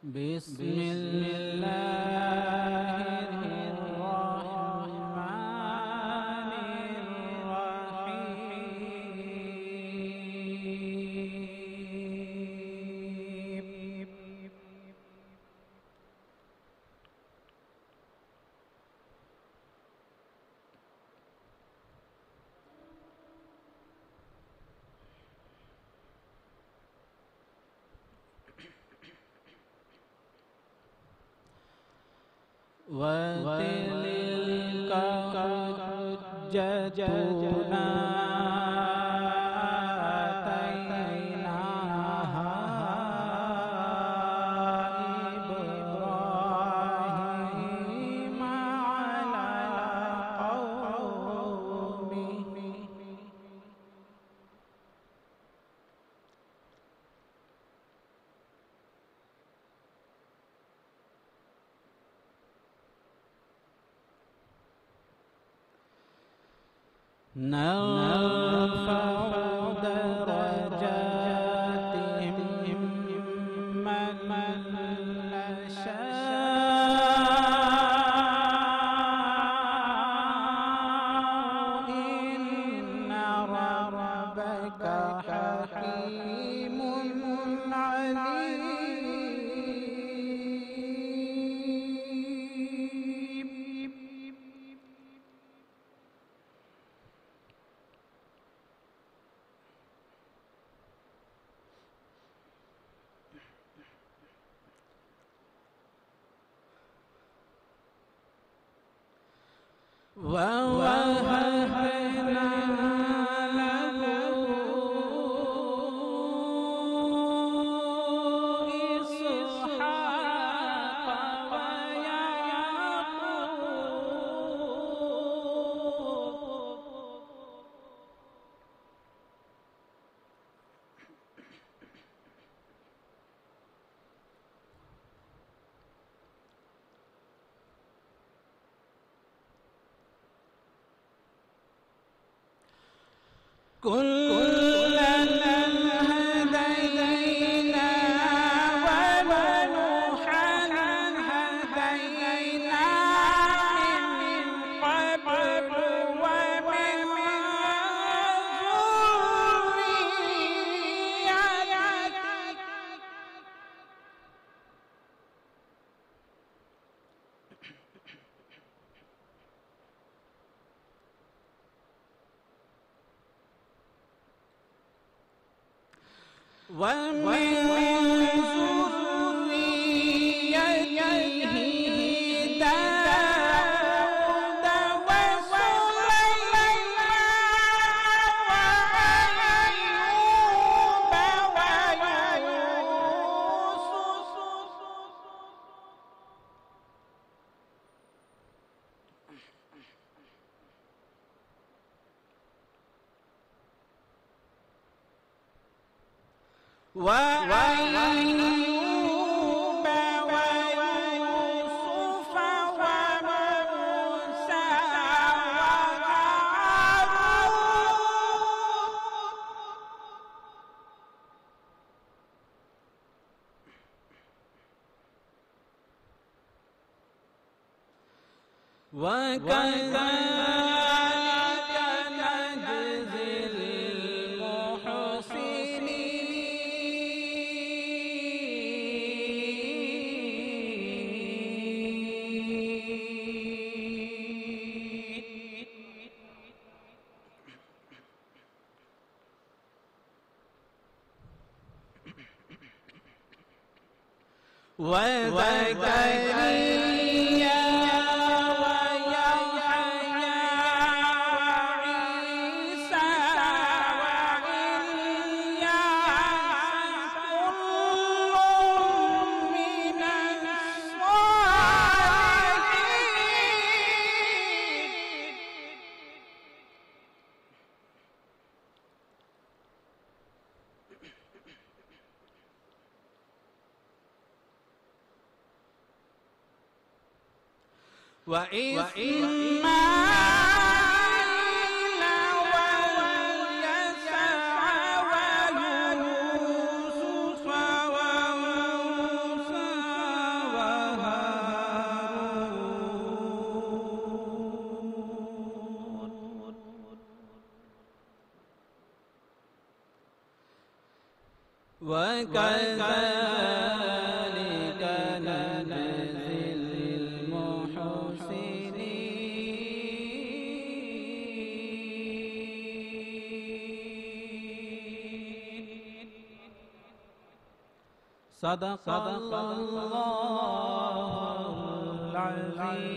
بسم الله الرحمن الرحيم. وتلك حجتنا آتيناها إبراهيم على قومه نرفع درجات من نشاء إن ربك حكيم عليم. ووهبنا له إسحاق ويعقوب كلا هدينا ونوحا هدينا من قبل ومن ذريته ومن ذريته داود وسليمان وأيوب ويوسف وأيوب ويوسف وموسى وهارون وكذلك نجزي وزكريا ويحيى وعيسى وإلياس كل من الصالحين وإسماعيل واليسع ويوسف وموسى وَكَذَلِكَ نَجْزِي الْمُحْسِنِينَ صدق الله العظيم.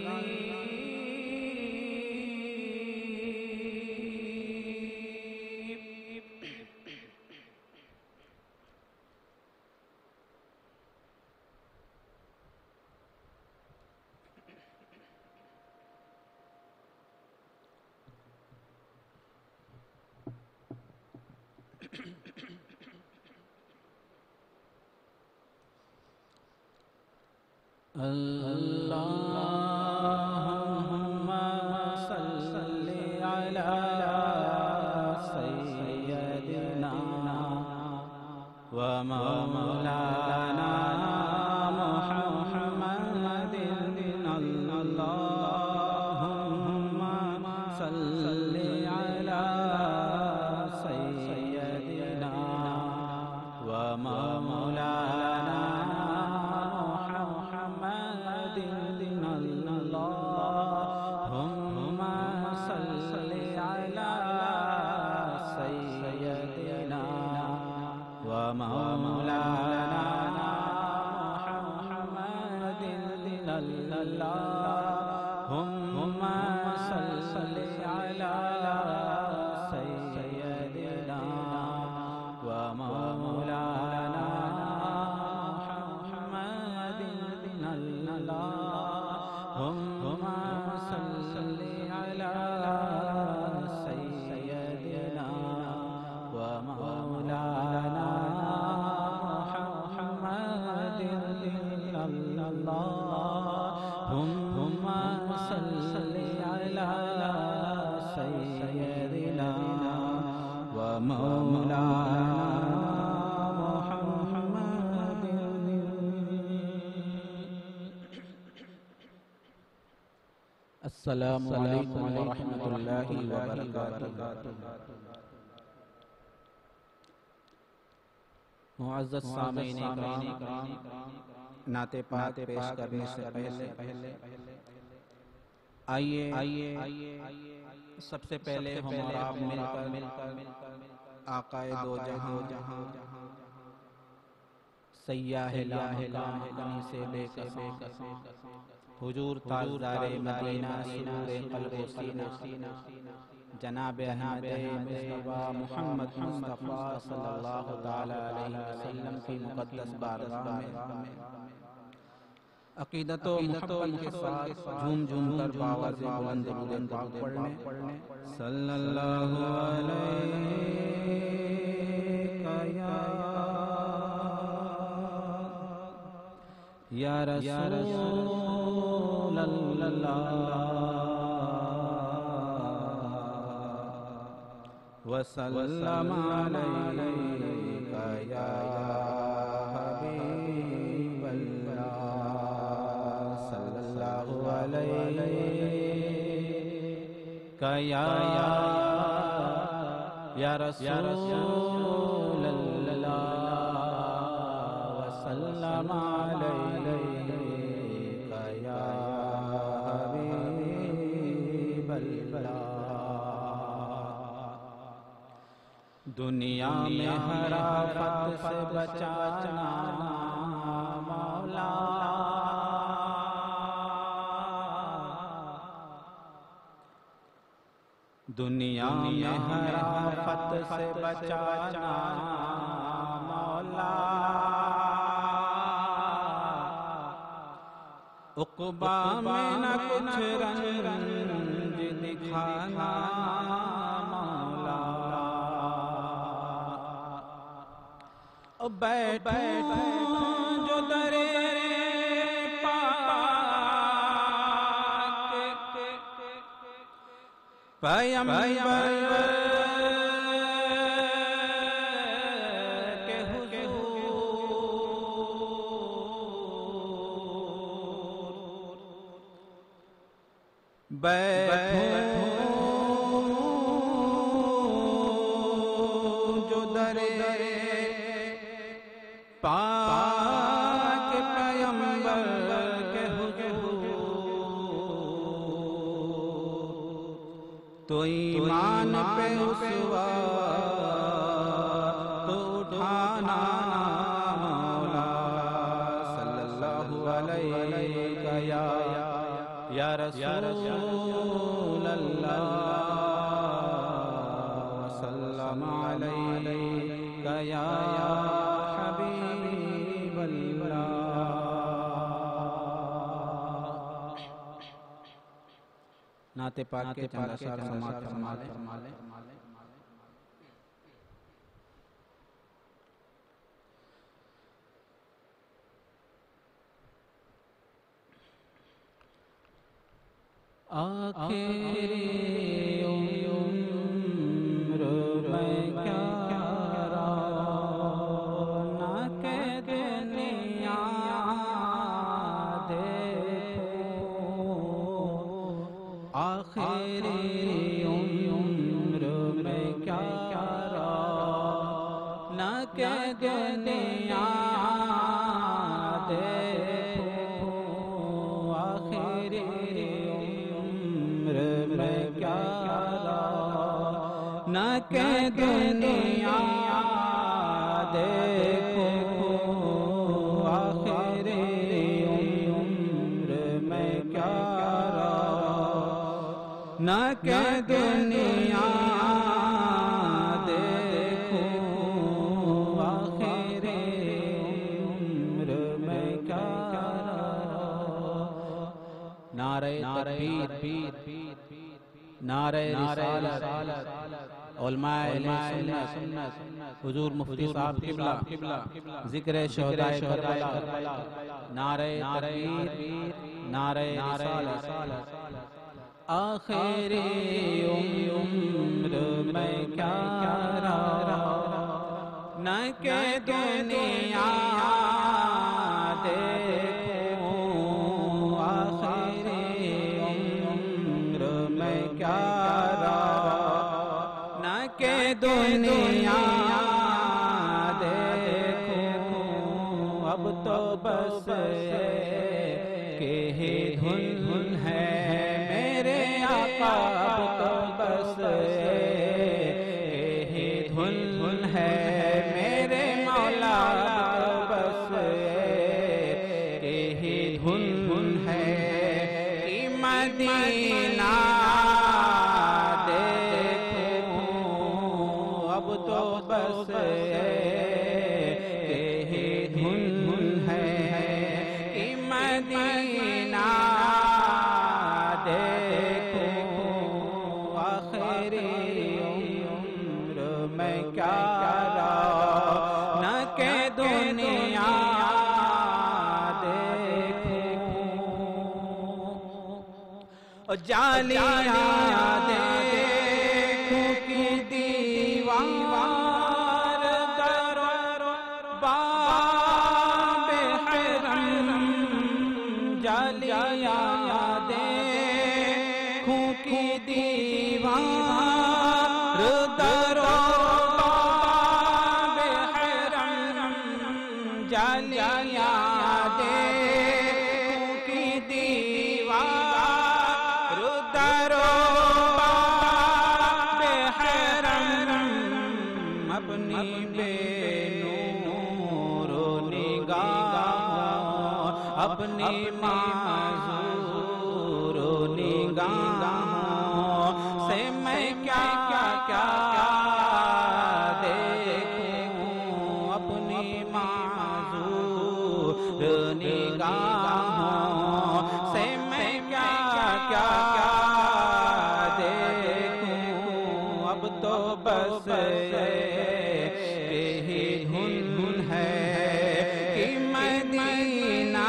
اللهم صل على سيدنا ومولانا محمد. اللهم صل على سيدنا ومولانا اللهم صل على سيدنا ومولانا محمد. اللهم صل على سيدنا ومولانا محمد. اللهم صل على سيدنا ومولانا محمد. اللهم صل على سيدنا ومولانا محمد. السلام علیکم ورحمۃ اللہ وبرکاتہ. معزز سامعین اکرام، نعت پاک پیش کرنے سے پہلے آئیے سب سے پہلے ہم اور آپ مل کر آقائے دو جہاں سیاہ لامکان سے بے قصاں حضور تاجدار مدینہ سرور قلب و سینہ جناب احمد مصطفیٰ محمد مصطفیٰ صلی اللہ تعالی علیہ وسلم کی مقدس بارگاہ میں عقیدت و محبت کے ساتھ جھوم کر باوز بلند بلند پڑھنے صلی اللہ علیہ یا رسول اللہ وسلم علیک یا حبیب اللہ صلی اللہ علیک یا رسول اللہ وسلم علیک یا حبیب اللہ. دنیا میں ہر آفت سے بچانا مولا، دنیا میں ہر آفت سے بچانا مولا، عقبہ میں نہ کچھ رنج دکھانا مولا، بیٹھوں جو درے پاک پیغمبر کے حضور، بیٹھوں جو درے تو ایمان پہ اس وقت اٹھانا مولا صلی اللہ علیہ یا رسول اللہ وسلم علیہ یا حبیب اللہ. نعت پاک کے چند اشعار سماعت فرما لیں. آخری عمر میں کیا رونا کہ دنیا دیکھو. آخری عمر میں کیا رونا کہ دنیا دیکھو. آخری میں کیا نہ کہ دنیا دیکھو. آخری عمر میں کیا نہ کہ دنیا دیکھو. آخری عمر میں کیا نعرہ تکبیر نعرہ رسالت علماء سنت حضور مفتی صاحب قبلہ ذکر شہداء کربلا نعرہ تکبیر نعرہ رسالت. آخری عمر میں کیا نہ کہ دنیا دیکھو. آخری عمر میں کیا نہ کہ دنیا دیکھو. اب تو بس کہ ہی دھن ہے میرے آقا. اب تو بس کہ ہی دھن ہے میرے مولا. اب تو بس کہ ہی دھن ہے کہ مدینہ دیکھو. اب تو بس کہ ہی دھن ہے کہ مدینہ دیکھو. آخری عمر میں کیا نہ کہ دنیا دیکھو. جالیاں دیکھو کی دیوار در باب حرم. جالیاں دیکھو کی دیوار در باب حرم. جالیاں دیکھو کی دیوار در باب حرم. اپنی بے نور نگاہوں اپنی معذور نگاہوں سے میں کیا دیکھوں. اپنی معذور نگاہوں سے میں کیا دیکھوں. اب تو بس کہ ہی دھن ہے کہ مدینہ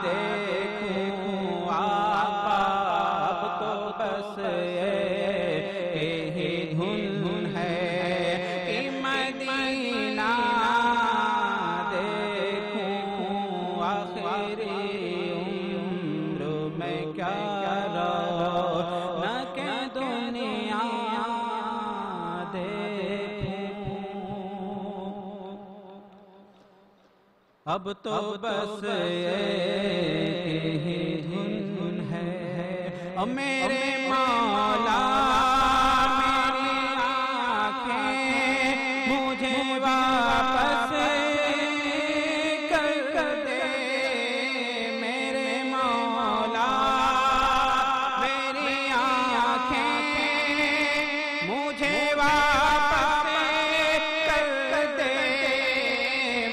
دیکھوں. آقا اب تو بس کہ ہی دھن ہے کہ مدینہ دیکھوں. آخری عمر میں کیا نہ کہ دنیا دیکھوں. اب تو بس کہ ہی دھن ہے. او میرے مولا میری آنکھیں مجھے واپس کر دے، میرے مولا میری آنکھیں مجھے واپس کر دے،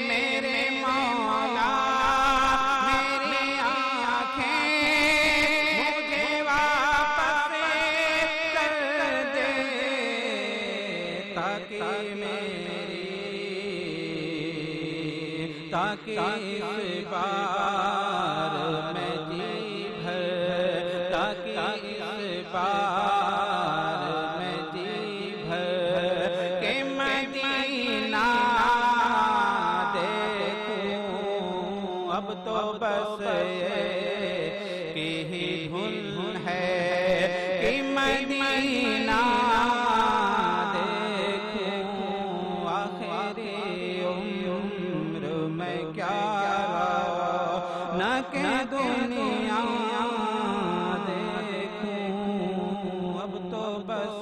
میرے مولا میری آنکھیں مجھے واپس کر دے، تاکہ اس بار میں جی بھر، تاکہ اس بار میں جی بھر کہ مدینہ دیکھوں، اب تو بس کی ہی دھن ہے کہ مدینہ دیکھوں، آخری عمر میں کیا رونق دنیا دیکھوں، اب تو بس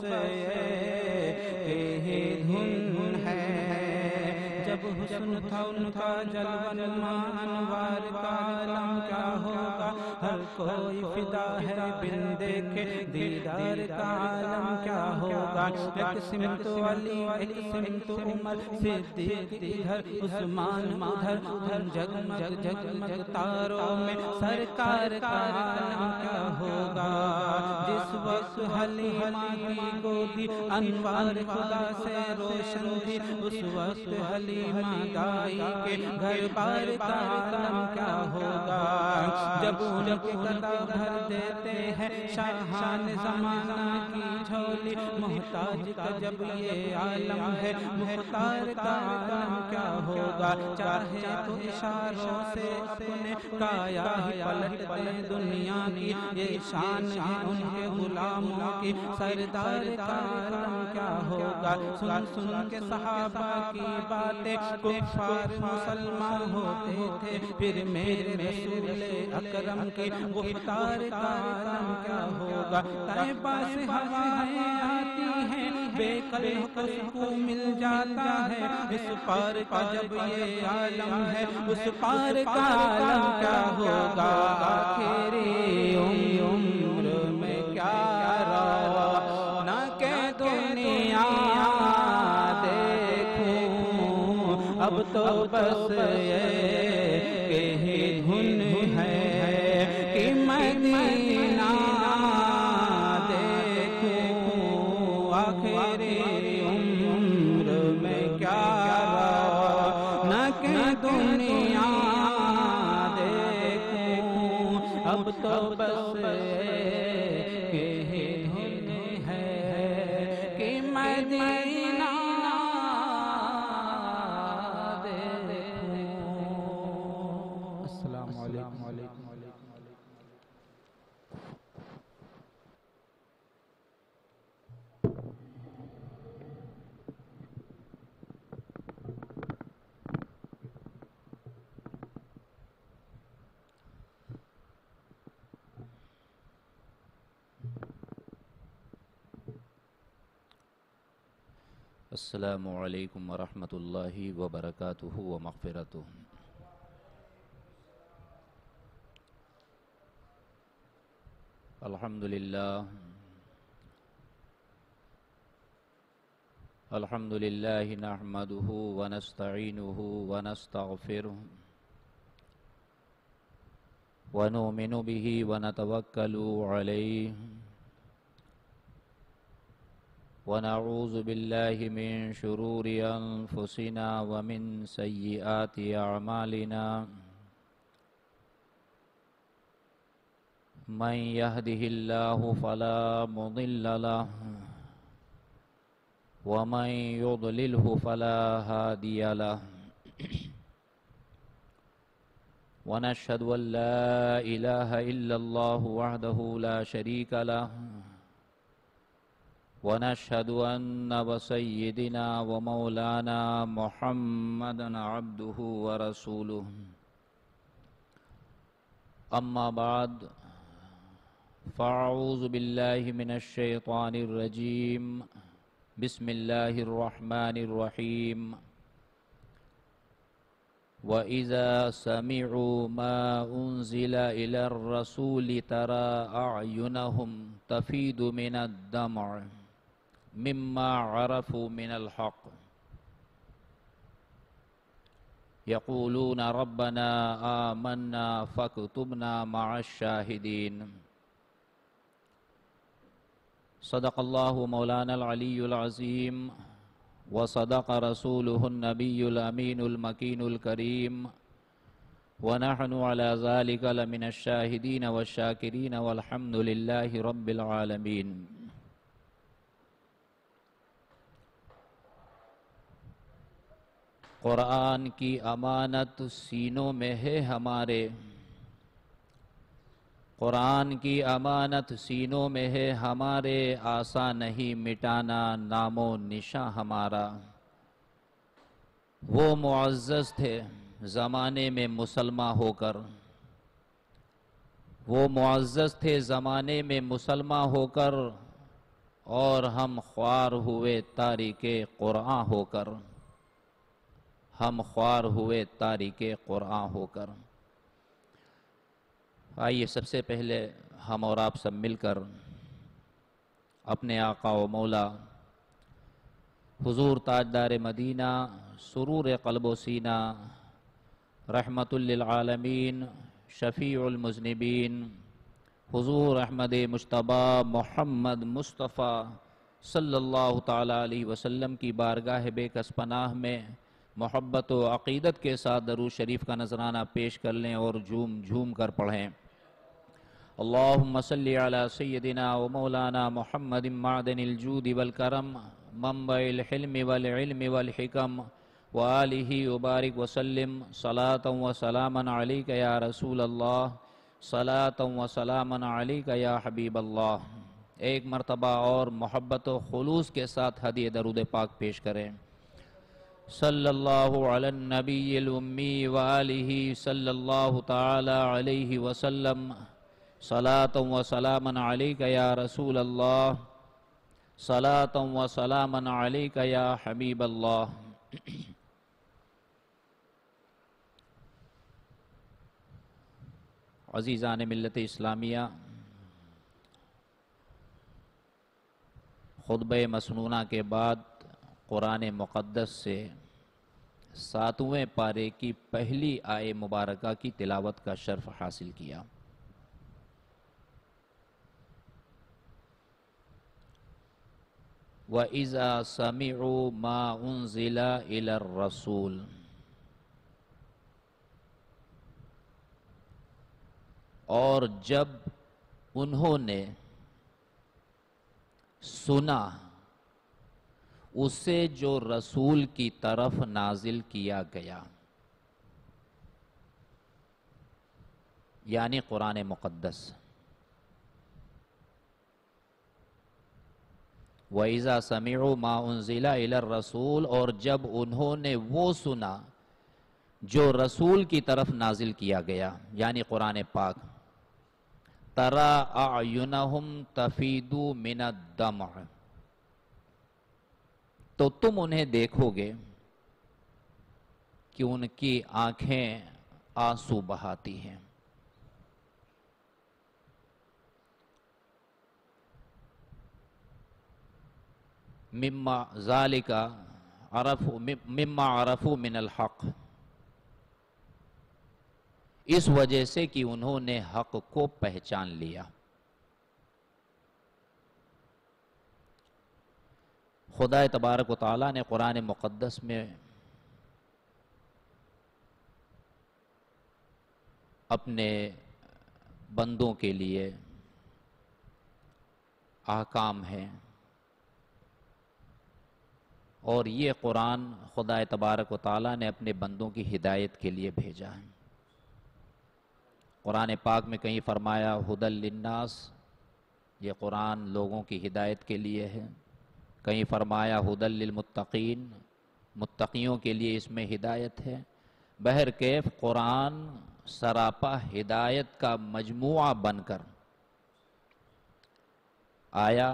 یہی دھن ہے، جب حسن تھا ان کا جلوہ انوار کا عالم کیا ہوگا، ہر کوئی فدا ہے بن دیکھے دیدار کا عالم کیا ہوگا، ایک سمت علی ایک سمت عمر صدیق ادھر عثمان ادھر، جگمگ جگمگ تاروں میں سرکار کا عالم کیا ہوگا، جس وقت حلیمہ کی گودی انوار خدا سے روشن تھی، اس وقت حلیمہ دائی کے گھر بار کا عالم کیا ہوگا، جب ان کے قدا بھر دیتے ہیں شاہان زمانہ کی جھولی، محتاج کا جب یہ عالم ہے مختار کا عالم کیا ہوگا، چاہے تو اشاروں سے اپنے کایا ہی پلٹ دیں دنیا کی، یہ شان ہے ان کے غلاموں کی، سردار کا عالم کیا ہوگا، سن سن کے صحابہ کی باتیں کفار مسلمان ہوتے تھے، پھر میرے رسول اکرم کی گفتار کا عالم کیا ہوگا، طیبہ سے ہوائیں آتی ہیں بے کلمہ کو سکون مل جاتا ہے، اس پار کا جب یہ عالم ہے اس پار کا عالم کیا ہوگا، آخری عمر میں کیا رونق دنیا دیکھوں، اب تو بس یہی دھن ہے کہ مدینہ دیکھوں، آخری عمر میں کیا رونق دنیا دیکھوں، اب تو بس یہی دھن ہے کہ مدینہ دیکھوں۔ السلام علیکم۔ السلام علیکم ورحمۃ اللہ وبرکاتہ ومغفرتہ۔ الحمدللہ نحمدہ ونستعینہ ونستغفرہ ونؤمن بہ ونتوکل علیہ ونعوذ باللہ من شرور انفسنا ومن سیئات اعمالنا، من یہدہ اللہ فلا مضل لہ ومن یضللہ فلا ہادی لہ، ونشہد ان لا الہ الا اللہ وحدہ لا شریک لہ، ونشهد أن سيدنا ومولانا محمدا عبده ورسوله، أما بعد فاعوذ باللہ من الشیطان الرجیم بسم اللہ الرحمن الرحیم وَإِذَا سَمِعُوا مَا أُنزِلَ إِلَى الرَّسُولِ تَرَى أَعْيُنَهُمْ تَفِيضُ مِنَ الدَّمْعِ مِمَّا عَرَفُوا مِنَ الْحَقِّ يَقُولُونَ رَبَّنَا آمَنَّا فَاكْتُبْنَا مَعَ الشَّاهِدِينَ صدق اللہ مولانا العلی العظیم وصدق رسولہ النبی الامین المکین الکریم ونحن على ذلك لمن الشاہدین والشاکرین والحمد للہ رب العالمین۔ قرآن کی امانت سینوں میں ہے ہمارے، قرآن کی امانت سینوں میں ہے ہمارے، آسان نہیں مٹانا نام و نشاں ہمارا۔ وہ معزز تھے زمانے میں مسلمان ہو کر، وہ معزز تھے زمانے میں مسلمان ہو کر، اور ہم خوار ہوئے تاریک قرآن ہو کر، ہم خوار ہوئے تاریک قرآن ہو کر۔ آئیے سب سے پہلے ہم اور آپ سب مل کر اپنے آقا و مولا حضور تاجدار مدینہ سرور قلب و سینہ رحمت للعالمین شفیع المذنبین حضور احمد مجتبی محمد مصطفیٰ صلی اللہ تعالیٰ علیہ وسلم کی بارگاہ بے کس پناہ میں محبت و عقیدت کے ساتھ درود شریف کا نذرانہ پیش کر لیں اور جھوم جھوم کر پڑھیں۔ اللہم صلی علی سیدنا و مولانا محمد معدن الجود والکرم منبع الحلم والعلم والحکم وآلہ وبارک وسلم صلاة و سلاما علیک یا رسول اللہ صلاة و سلاما علیک یا حبیب اللہ۔ ایک مرتبہ اور محبت و خلوص کے ساتھ ہدیہ درود پاک پیش کریں۔ صلی اللہ علی النبی الامی وآلہ صلی اللہ تعالی علیہ وسلم صلاة و سلاما علیک یا رسول اللہ صلاة و سلاما علیک یا حبیب اللہ۔ عزیزان ملت اسلامیہ، خطبہ مسنونہ کے بعد قرآن مقدس سے 7ویں پارے کی پہلی آیے مبارکہ کی تلاوت کا شرف حاصل کیا۔ وَإِذَا سَمِعُوا مَا أُنزِلَ إِلَى الرَّسُولِ، اور جب انہوں نے سنا اسے جو رسول کی طرف نازل کیا گیا، یعنی قرآن مقدس۔ وَإِذَا سَمِعُوا مَا أُنزِلَ إِلَى الرَّسُولِ، اور جب انہوں نے وہ سنا جو رسول کی طرف نازل کیا گیا یعنی قرآن پاک، تَرَى أَعْيُنَهُمْ تَفِيضُ مِنَ الدَّمْعِ، تو تم انہیں دیکھو گے کہ ان کی آنکھیں آنسو بہاتی ہیں۔ مما ذالک مما عرفوا من الحق، اس وجہ سے کہ انہوں نے حق کو پہچان لیا۔ خدا تبارک و تعالیٰ نے قرآن مقدس میں اپنے بندوں کے لیے احکام ہیں، اور یہ قرآن خدا تبارک و تعالیٰ نے اپنے بندوں کی ہدایت کے لیے بھیجا ہے۔ قرآن پاک میں کہیں فرمایا ہدی للناس، یہ قرآن لوگوں کی ہدایت کے لیے ہے۔ کہیں فرمایا ہدی للمتقین، متقیوں کے لیے اس میں ہدایت ہے۔ بہرکیف قرآن سراپا ہدایت کا مجموعہ بن کر آیا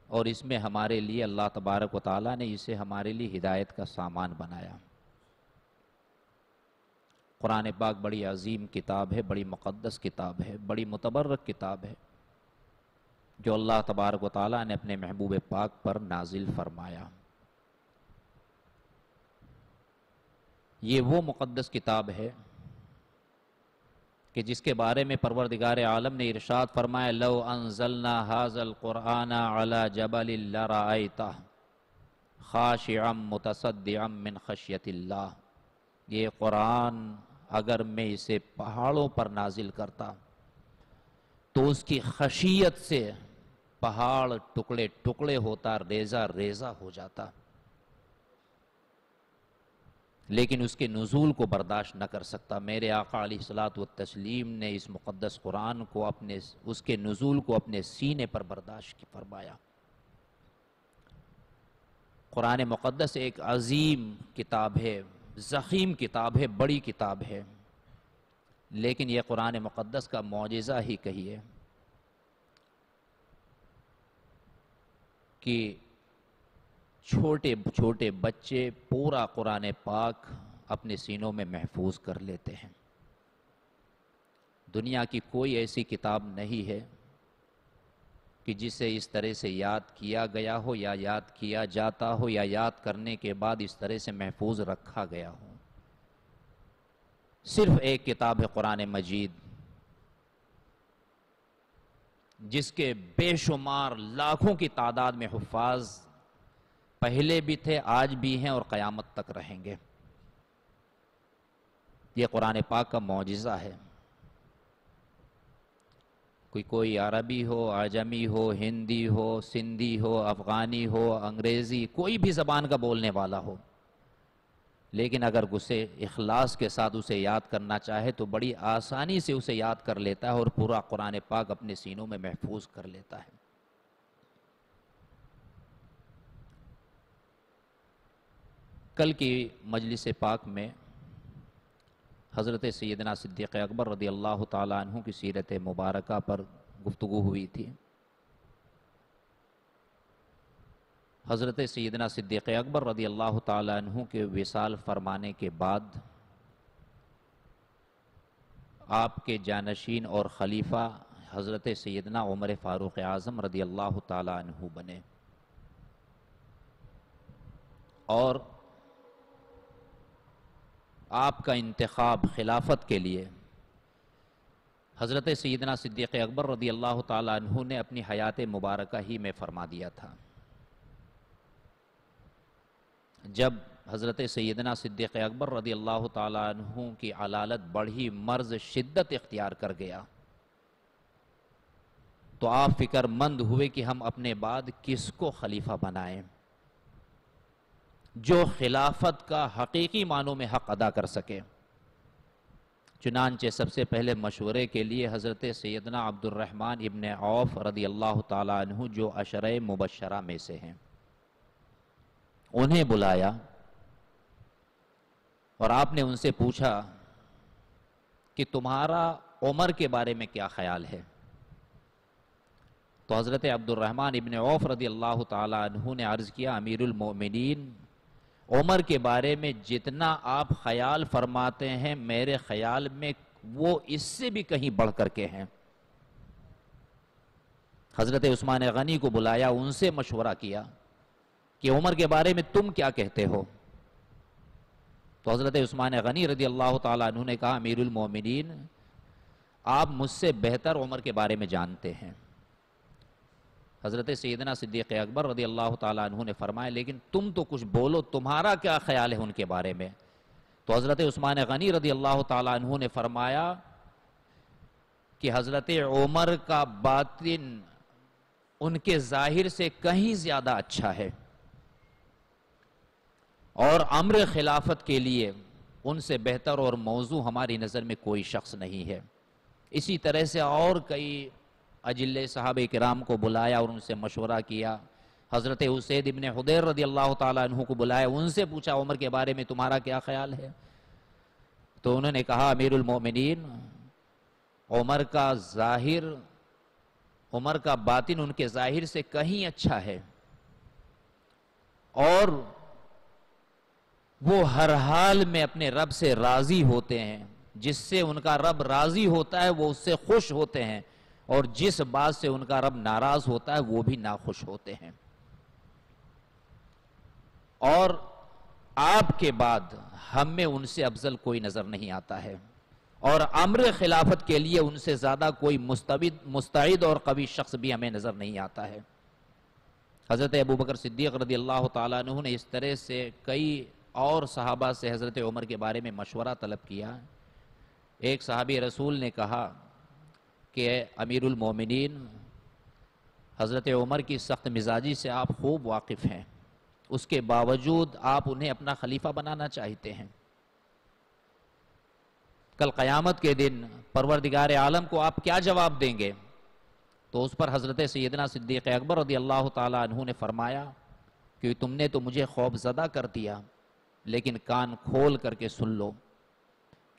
اور اس میں ہمارے لیے اللہ تبارک و تعالیٰ نے اسے ہمارے لیے ہدایت کا سامان بنایا۔ قرآن پاک بڑی عظیم کتاب ہے، بڑی مقدس کتاب ہے، بڑی متبرک کتاب ہے، جو اللہ تبارک و تعالیٰ نے اپنے محبوب پاک پر نازل فرمایا۔ یہ وہ مقدس کتاب ہے کہ جس کے بارے میں پروردگار عالم نے ارشاد فرمایا، لو انزلنا ھذا القرآن علی جبل لرأیتہ خاشعا متصدعا من خشیۃ اللہ۔ یہ قرآن اگر میں اسے پہاڑوں پر نازل کرتا تو اس کی خشیت سے پہاڑ ٹکڑے ٹکڑے ہوتا، ریزہ ریزہ ہو جاتا، لیکن اس کے نزول کو برداشت نہ کر سکتا۔ میرے آقا علیہ الصلوۃ والتسلیم نے اس مقدس قرآن کو اس کے نزول کو اپنے سینے پر برداشت فرمایا۔ قرآن مقدس ایک عظیم کتاب ہے، ضخیم کتاب ہے، بڑی کتاب ہے، لیکن یہ قرآن مقدس کا معجزہ ہی کہیے کہ چھوٹے چھوٹے بچے پورا قرآن پاک اپنے سینوں میں محفوظ کر لیتے ہیں۔ دنیا کی کوئی ایسی کتاب نہیں ہے کہ جسے اس طرح سے یاد کیا گیا ہو یا یاد کیا جاتا ہو یا یاد کرنے کے بعد اس طرح سے محفوظ رکھا گیا ہو۔ صرف ایک کتاب ہے قرآن مجید، جس کے بے شمار لاکھوں کی تعداد میں حفاظ پہلے بھی تھے، آج بھی ہیں اور قیامت تک رہیں گے۔ یہ قرآن پاک کا معجزہ ہے۔ کوئی عربی ہو، عجمی ہو، ہندی ہو، سندھی ہو، افغانی ہو، انگریزی، کوئی بھی زبان کا بولنے والا ہو، لیکن اگر اسے اخلاص کے ساتھ اسے یاد کرنا چاہے تو بڑی آسانی سے اسے یاد کر لیتا ہے اور پورا قرآن پاک اپنے سینوں میں محفوظ کر لیتا ہے۔ کل کی مجلس پاک میں حضرت سیدنا صدیق اکبر رضی اللہ تعالیٰ عنہ کی سیرت مبارکہ پر گفتگو ہوئی تھی۔ حضرت سیدنا صدیق اکبر رضی اللہ تعالیٰ عنہ کے وصال فرمانے کے بعد آپ کے جانشین اور خلیفہ حضرت سیدنا عمر فاروق اعظم رضی اللہ تعالیٰ عنہ بنے، اور آپ کا انتخاب خلافت کے لیے حضرت سیدنا صدیق اکبر رضی اللہ تعالیٰ عنہ نے اپنی حیات مبارکہ ہی میں فرما دیا تھا۔ جب حضرت سیدنا صدیق اکبر رضی اللہ تعالیٰ عنہ کی علالت بڑھی، مرض شدت اختیار کر گیا، تو آپ فکر مند ہوئے کہ ہم اپنے بعد کس کو خلیفہ بنائیں جو خلافت کا حقیقی معنوں میں حق ادا کر سکے۔ چنانچہ سب سے پہلے مشورے کے لیے حضرت سیدنا عبد الرحمن ابن عوف رضی اللہ تعالیٰ عنہ جو عشرہ مبشرہ میں سے ہیں، انہیں بلایا اور آپ نے ان سے پوچھا کہ تمہارا عمر کے بارے میں کیا خیال ہے؟ تو حضرت عبد الرحمن ابن عوف رضی اللہ تعالیٰ عنہ نے عرض کیا، امیر المؤمنین، عمر کے بارے میں جتنا آپ خیال فرماتے ہیں میرے خیال میں وہ اس سے بھی کہیں بڑھ کر کے ہیں۔ حضرت عثمان غنی کو بلایا، ان سے مشورہ کیا کہ عمر کے بارے میں تم کیا کہتے ہو؟ تو حضرت عثمان غنی رضی اللہ تعالیٰ عنہ نے کہا، امیر المومنین، آپ مجھ سے بہتر عمر کے بارے میں جانتے ہیں۔ حضرت سیدنا صدیق اکبر رضی اللہ تعالیٰ عنہ نے فرمایا، لیکن تم تو کچھ بولو، تمہارا کیا خیال ہے ان کے بارے میں؟ تو حضرت عثمان غنی رضی اللہ تعالیٰ عنہ نے فرمایا کہ حضرت عمر کا باطن ان کے ظاہر سے کہیں زیادہ اچھا ہے، اور امر خلافت کے لیے ان سے بہتر اور موضوع ہماری نظر میں کوئی شخص نہیں ہے۔ اسی طرح سے اور کئی اجلے صحابہ کرام کو بلایا اور ان سے مشورہ کیا۔ حضرت اسید ابن حضیر رضی اللہ تعالیٰ عنہ کو بلایا، ان سے پوچھا عمر کے بارے میں تمہارا کیا خیال ہے؟ تو انہوں نے کہا، امیر المومنین، عمر کا ظاہر عمر کا باطن ان کے ظاہر سے کہیں اچھا ہے، اور وہ ہر حال میں اپنے رب سے راضی ہوتے ہیں، جس سے ان کا رب راضی ہوتا ہے وہ اس سے خوش ہوتے ہیں، اور جس بات سے ان کا رب ناراض ہوتا ہے وہ بھی ناخوش ہوتے ہیں۔ اور آپ کے بعد ہم میں ان سے افضل کوئی نظر نہیں آتا ہے، اور امر خلافت کے لیے ان سے زیادہ کوئی مستعد اور قوی شخص بھی ہمیں نظر نہیں آتا ہے۔ حضرت ابوبکر صدیق رضی اللہ تعالیٰ عنہ نے اس طرح سے کئی اور صحابہ سے حضرت عمر کے بارے میں مشورہ طلب کیا۔ ایک صحابی رسول نے کہا کہ امیر المومنین، حضرت عمر کی سخت مزاجی سے آپ خوب واقف ہیں، اس کے باوجود آپ انہیں اپنا خلیفہ بنانا چاہتے ہیں، کل قیامت کے دن پروردگار عالم کو آپ کیا جواب دیں گے؟ تو اس پر حضرت سیدنا صدیق اکبر رضی اللہ تعالیٰ عنہ نے فرمایا کہ تم نے تو مجھے خوف زدہ کر دیا، لیکن کان کھول کر کے سن لو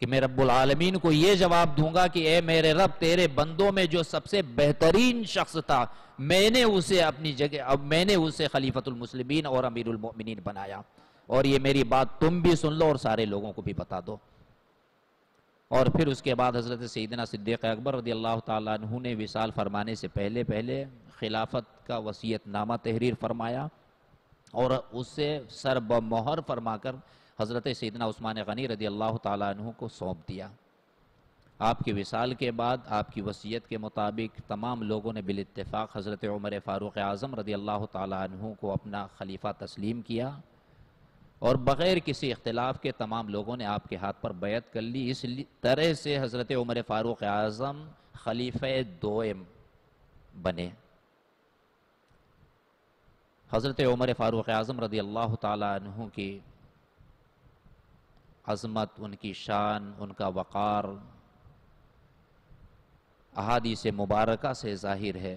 کہ میں رب العالمین کو یہ جواب دوں گا کہ اے میرے رب، تیرے بندوں میں جو سب سے بہترین شخص تھا میں نے اسے اپنی جگہ، اب میں نے اسے خلیفۃ المسلمین اور امیر المؤمنین بنایا، اور یہ میری بات تم بھی سن لو اور سارے لوگوں کو بھی بتا دو۔ اور پھر اس کے بعد حضرت سیدنا صدیق اکبر رضی اللہ تعالیٰ عنہ نے وصال فرمانے سے پہلے خلافت کا وصیت نامہ تحریر فرمایا، اور اسے سر بمہر فرما کر حضرت سیدنا عثمان غنی رضی اللہ تعالیٰ عنہ کو سونپ دیا۔ آپ کے وصال کے بعد آپ کی وصیت کے مطابق تمام لوگوں نے بالاتفاق حضرت عمر فاروق اعظم رضی اللہ تعالیٰ عنہ کو اپنا خلیفہ تسلیم کیا، اور بغیر کسی اختلاف کے تمام لوگوں نے آپ کے ہاتھ پر بیعت کر لی۔ اس طرح سے حضرت عمر فاروق اعظم خلیفہ دوئم بنے۔ حضرت عمر فاروق اعظم رضی اللہ تعالیٰ عنہ کی عظمت، ان کی شان، ان کا وقار احادیث مبارکہ سے ظاہر ہے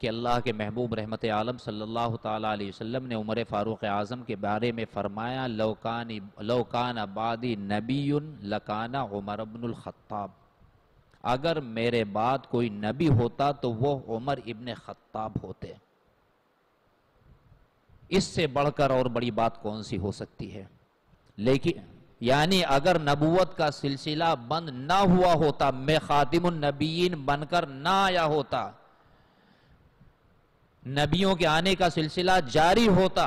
کہ اللہ کے محبوب رحمت عالم صلی اللہ تعالیٰ علیہ وسلم نے عمر فاروق اعظم کے بارے میں فرمایا لو کان بعدی نبی لکان عمر بن الخطاب، اگر میرے بعد کوئی نبی ہوتا تو وہ عمر ابن خطاب ہوتے۔ اس سے بڑھ کر اور بڑی بات کون سی ہو سکتی ہے؟ لیکن یعنی اگر نبوت کا سلسلہ بند نہ ہوا ہوتا، میں خاتم النبیین بن کر نہ آیا ہوتا، نبیوں کے آنے کا سلسلہ جاری ہوتا،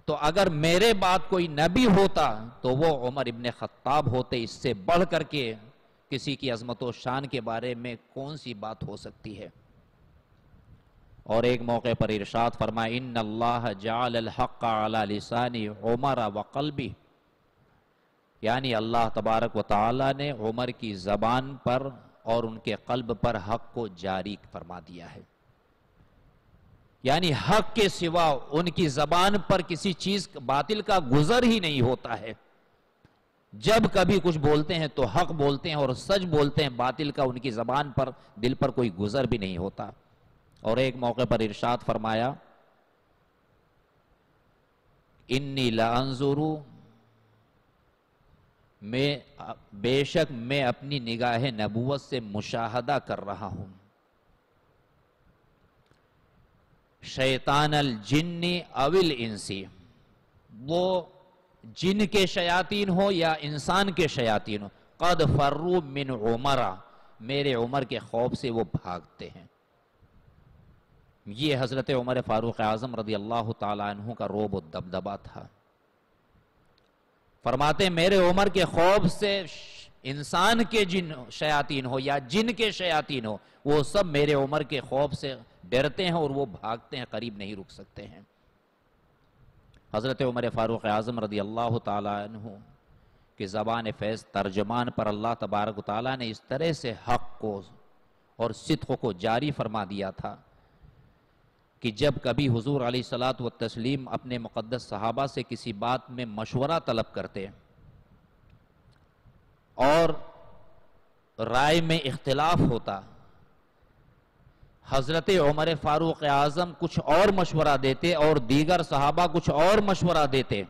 تو اگر میرے بعد کوئی نبی ہوتا تو وہ عمر ابن خطاب ہوتے۔ اس سے بڑھ کر کے کسی کی عظمت و شان کے بارے میں کون سی بات ہو سکتی ہے؟ اور ایک موقع پر ارشاد فرمایا ان اللہ جعل الحق علی لسان عمر وقلبی، یعنی اللہ تبارک و تعالی نے عمر کی زبان پر اور ان کے قلب پر حق کو جاری فرما دیا ہے، یعنی حق کے سوا ان کی زبان پر کسی چیز باطل کا گزر ہی نہیں ہوتا ہے۔ جب کبھی کچھ بولتے ہیں تو حق بولتے ہیں اور سچ بولتے ہیں، باطل کا ان کی زبان پر، دل پر کوئی گزر بھی نہیں ہوتا۔ اور ایک موقع پر ارشاد فرمایا انی لانظر، بے شک میں اپنی نگاہ نبوت سے مشاہدہ کر رہا ہوں، شیطان الجن او الانسی، وہ جن کے شیاطین ہو یا انسان کے شیاطین ہو، قد فروا من عمر، میرے عمر کے خوف سے وہ بھاگتے ہیں۔ یہ حضرت عمر فاروق اعظم رضی اللہ تعالیٰ عنہ کا رعب و دبدبہ تھا۔ فرماتے ہیں میرے عمر کے خوف سے انسان کے جن شیاطین ہو یا جن کے شیاطین ہو، وہ سب میرے عمر کے خوف سے ڈرتے ہیں اور وہ بھاگتے ہیں، قریب نہیں رک سکتے ہیں۔ حضرت عمر فاروق اعظم رضی اللہ تعالیٰ عنہ کہ زبان فیض ترجمان پر اللہ تبارک و تعالیٰ نے اس طرح سے حق کو اور صدق کو جاری فرما دیا تھا کہ جب کبھی حضور علیہ الصلوۃ والتسلیم اپنے مقدس صحابہ سے کسی بات میں مشورہ طلب کرتے اور رائے میں اختلاف ہوتا، حضرت عمر فاروق اعظم کچھ اور مشورہ دیتے اور دیگر صحابہ کچھ اور مشورہ دیتے،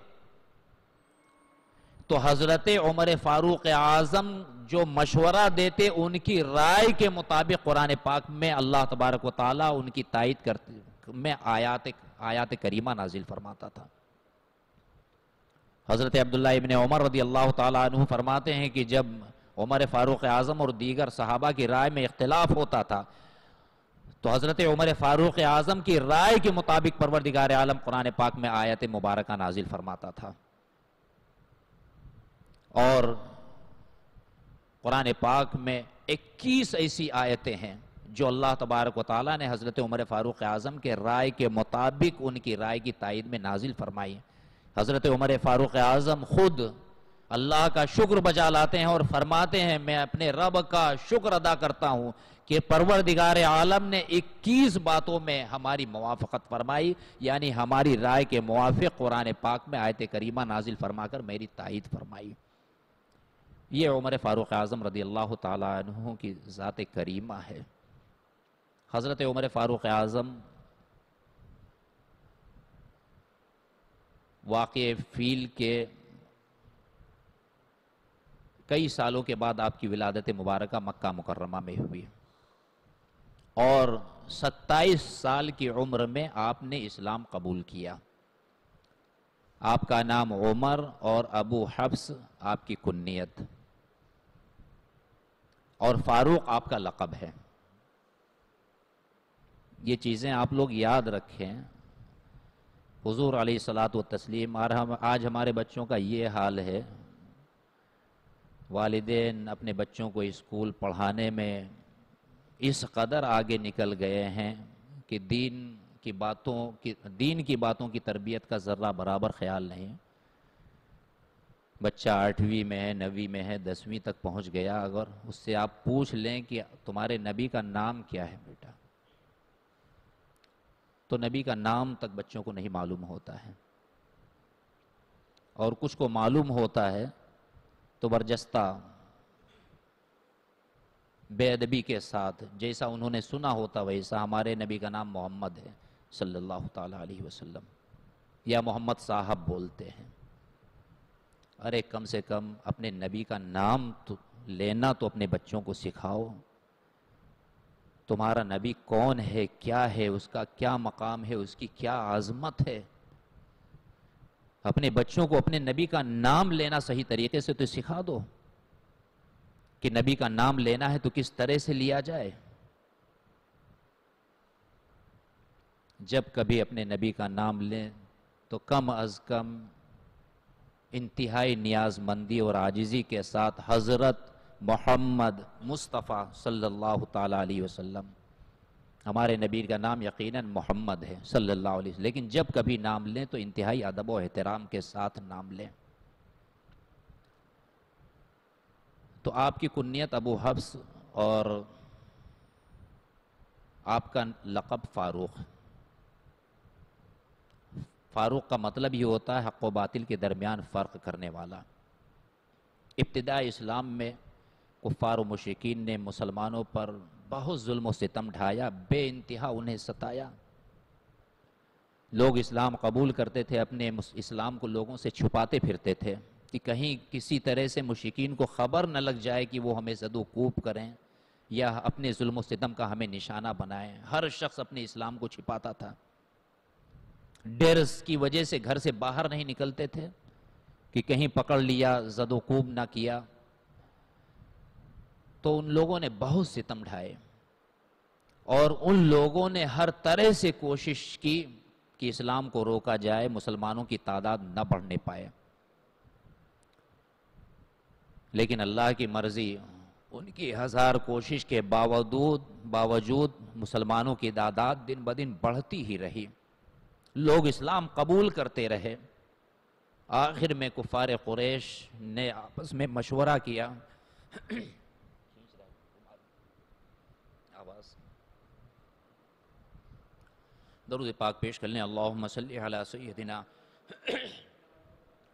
تو حضرت عمر فاروق اعظم جو مشورہ دیتے ان کی رائے کے مطابق قرآن پاک میں اللہ تبارک و تعالیٰ ان کی تائید کرتے میں آیات کریمہ نازل فرماتا تھا۔ حضرت عبداللہ ابن عمر رضی اللہ تعالیٰ عنہ فرماتے ہیں کہ جب عمر فاروق اعظم اور دیگر صحابہ کی رائے میں اختلاف ہوتا تھا تو حضرت عمر فاروق اعظم کی رائے کے مطابق پروردگار عالم قرآن پاک میں آیت مبارکہ نازل فرماتا تھا۔ اور قرآن پاک میں 21 ایسی آیتیں ہیں جو اللہ تبارک و تعالیٰ نے حضرت عمر فاروق اعظم کے رائے کے مطابق ان کی رائے کی تائید میں نازل فرمائی۔ حضرت عمر فاروق اعظم خود اللہ کا شکر بجا لاتے ہیں اور فرماتے ہیں میں اپنے رب کا شکر ادا کرتا ہوں کہ پروردگار عالم نے 21 باتوں میں ہماری موافقت فرمائی، یعنی ہماری رائے کے موافق قرآن پاک میں آیت کریمہ نازل فرما کر میری تائید فرمائی۔ یہ عمر فاروق اعظم رضی اللہ تعالیٰ عنہ کی ذات کریمہ ہے۔ حضرت عمر فاروق اعظم واقع فیل کے کئی سالوں کے بعد آپ کی ولادت مبارکہ مکہ مکرمہ میں ہوئی اور 27 سال کی عمر میں آپ نے اسلام قبول کیا۔ آپ کا نام عمر اور ابو حفص آپ کی کنیت اور فاروق آپ کا لقب ہے۔ یہ چیزیں آپ لوگ یاد رکھیں۔ حضور علیہ الصلاۃ والتسلیم آج ہمارے بچوں کا یہ حال ہے، والدین اپنے بچوں کو اسکول پڑھانے میں اس قدر آگے نکل گئے ہیں کہ دین کی باتوں کی تربیت کا ذرہ برابر خیال نہیں۔ بچہ 8ویں میں ہے، 9ویں میں ہے، 10ویں تک پہنچ گیا، اگر اس سے آپ پوچھ لیں کہ تمہارے نبی کا نام کیا ہے بیٹا، تو نبی کا نام تک بچوں کو نہیں معلوم ہوتا ہے، اور کچھ کو معلوم ہوتا ہے تو برجستہ بے ادبی کے ساتھ جیسا انہوں نے سنا ہوتا ویسا ہمارے نبی کا نام محمد ہے صلی اللہ تعالیٰ علیہ وسلم، یا محمد صاحب بولتے ہیں۔ ارے کم سے کم اپنے نبی کا نام تو لینا تو اپنے بچوں کو سکھاؤ۔ تمہارا نبی کون ہے، کیا ہے، اس کا کیا مقام ہے، اس کی کیا عظمت ہے۔ اپنے بچوں کو اپنے نبی کا نام لینا صحیح طریقے سے تو سکھا دو کہ نبی کا نام لینا ہے تو کس طرح سے لیا جائے۔ جب کبھی اپنے نبی کا نام لیں تو کم از کم انتہائی نیاز مندی اور عاجزی کے ساتھ حضرت محمد مصطفیٰ صلی اللہ تعالیٰ علیہ وسلم، ہمارے نبی کا نام یقیناً محمد ہے صلی اللہ علیہ وسلم، لیکن جب کبھی نام لیں تو انتہائی ادب و احترام کے ساتھ نام لیں۔ تو آپ کی کنیت ابو حفص اور آپ کا لقب فاروق۔ فاروق کا مطلب یہ ہوتا ہے حق و باطل کے درمیان فرق کرنے والا۔ ابتداء اسلام میں کفار و مشرکین نے مسلمانوں پر بہت ظلم و ستم ڈھایا، بے انتہا انہیں ستایا۔ لوگ اسلام قبول کرتے تھے، اپنے اسلام کو لوگوں سے چھپاتے پھرتے تھے کہ کہیں کسی طرح سے مشرکین کو خبر نہ لگ جائے کہ وہ ہمیں زد و کوب کریں یا اپنے ظلم و ستم کا ہمیں نشانہ بنائیں۔ ہر شخص اپنے اسلام کو چھپاتا تھا، ڈیرس کی وجہ سے گھر سے باہر نہیں نکلتے تھے کہ کہیں پکڑ لیا، زد و کوب نہ کیا۔ تو ان لوگوں نے بہت ستم ڈھائے اور ان لوگوں نے ہر طرح سے کوشش کی کہ اسلام کو روکا جائے، مسلمانوں کی تعداد نہ بڑھنے پائے۔ لیکن اللہ کی مرضی، ان کی ہزار کوشش کے باوجود مسلمانوں کی تعداد دن بدن بڑھتی ہی رہی، لوگ اسلام قبول کرتے رہے۔ آخر میں کفار قریش نے آپس میں مشورہ کیا، درود پاک پیش کر لیں۔ اللہم صلی علی سیدنا